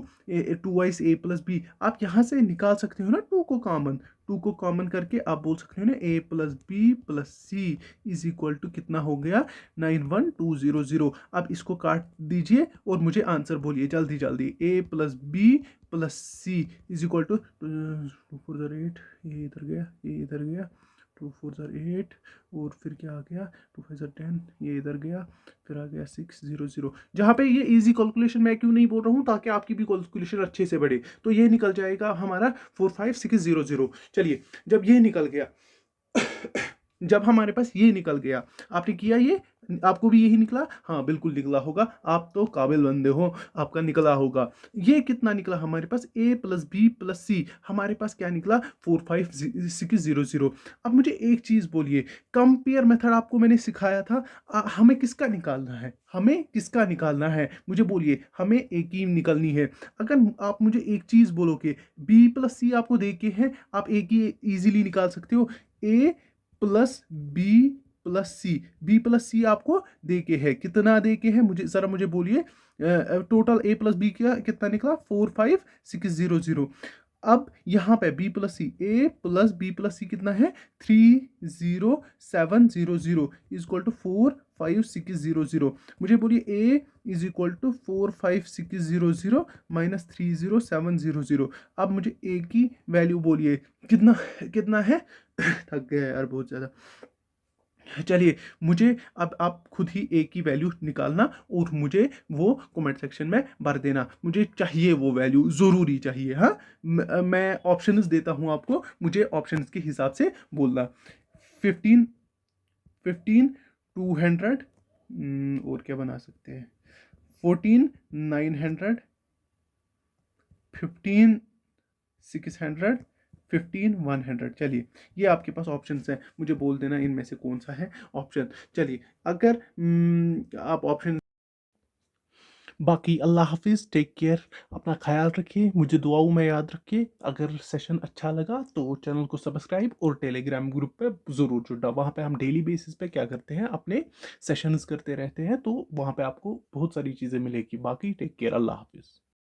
S1: Twice A plus B, आप यहाँ से निकाल सकते हो ना टू को कॉमन। टू को कॉमन करके आप बोल सकते हो ना A plus B plus C is equal to कितना हो गया 91200। आप इसको काट दीजिए और मुझे आंसर बोलिए जल्दी जल्दी। A plus B plus C is equal to 2 4 8, ये इधर गया, ये इधर गया, 2 4 8, और फिर क्या आ गया 2 5 10, ये इधर गया, फिर आ गया 600। जहाँ पे ये इजी कैलकुलेशन मैं क्यों नहीं बोल रहा हूँ, ताकि आपकी भी कैलकुलेशन अच्छे से बढ़े। तो ये निकल जाएगा हमारा 45600। चलिए, जब ये निकल गया जब हमारे पास ये निकल गया, आपने किया ये, आपको भी यही निकला, हाँ बिल्कुल निकला होगा, आप तो काबिल बंदे हो, आपका निकला होगा। ये कितना निकला हमारे पास, ए प्लस बी प्लस सी, हमारे पास क्या निकला 45600। अब मुझे एक चीज बोलिए, कंपेयर मेथड आपको मैंने सिखाया था, हमें किसका निकालना है, हमें किसका निकालना है, मुझे बोलिए, हमें ए की निकलनी है। अगर आप मुझे एक चीज बोलोगे, बी प्लस सी आपको दे के हैं, आप ए की इजीली निकाल सकते हो। ए प्लस बी प्लस सी, बी प्लस सी आपको दे के है, कितना दे के है मुझे जरा मुझे बोलिए। टोटल ए प्लस बी का कितना निकला 45600। अब यहाँ पे बी प्लस सी, ए प्लस बी प्लस सी कितना है 30700 इज इक्वल टू 45600। मुझे बोलिए ए इज इक्वल टू 45600 माइनस 30700। अब मुझे ए की वैल्यू बोलिए, कितना कितना है थक गया यार बहुत ज़्यादा। चलिए, मुझे अब आप खुद ही ए की वैल्यू निकालना और मुझे वो कमेंट सेक्शन में भर देना, मुझे चाहिए वो वैल्यू, ज़रूरी चाहिए। हाँ, मैं ऑप्शंस देता हूँ आपको, मुझे ऑप्शंस के हिसाब से बोलना। 15, 15 200, और क्या बना सकते हैं, 14 900, 15 600, 15 100। चलिए, ये आपके पास ऑप्शंस हैं, मुझे बोल देना इनमें से कौन सा है ऑप्शन। चलिए, अगर आप ऑप्शन, बाकी अल्लाह हाफिज़, टेक केयर, अपना ख्याल रखिए, मुझे दुआओं में याद रखिए। अगर सेशन अच्छा लगा तो चैनल को सब्सक्राइब और टेलीग्राम ग्रुप पे ज़रूर जुड़ना, वहाँ पे हम डेली बेसिस पे क्या करते हैं, अपने सेशंस करते रहते हैं, तो वहाँ पे आपको बहुत सारी चीज़ें मिलेगी। बाकी टेक केयर, अल्लाह हाफिज़।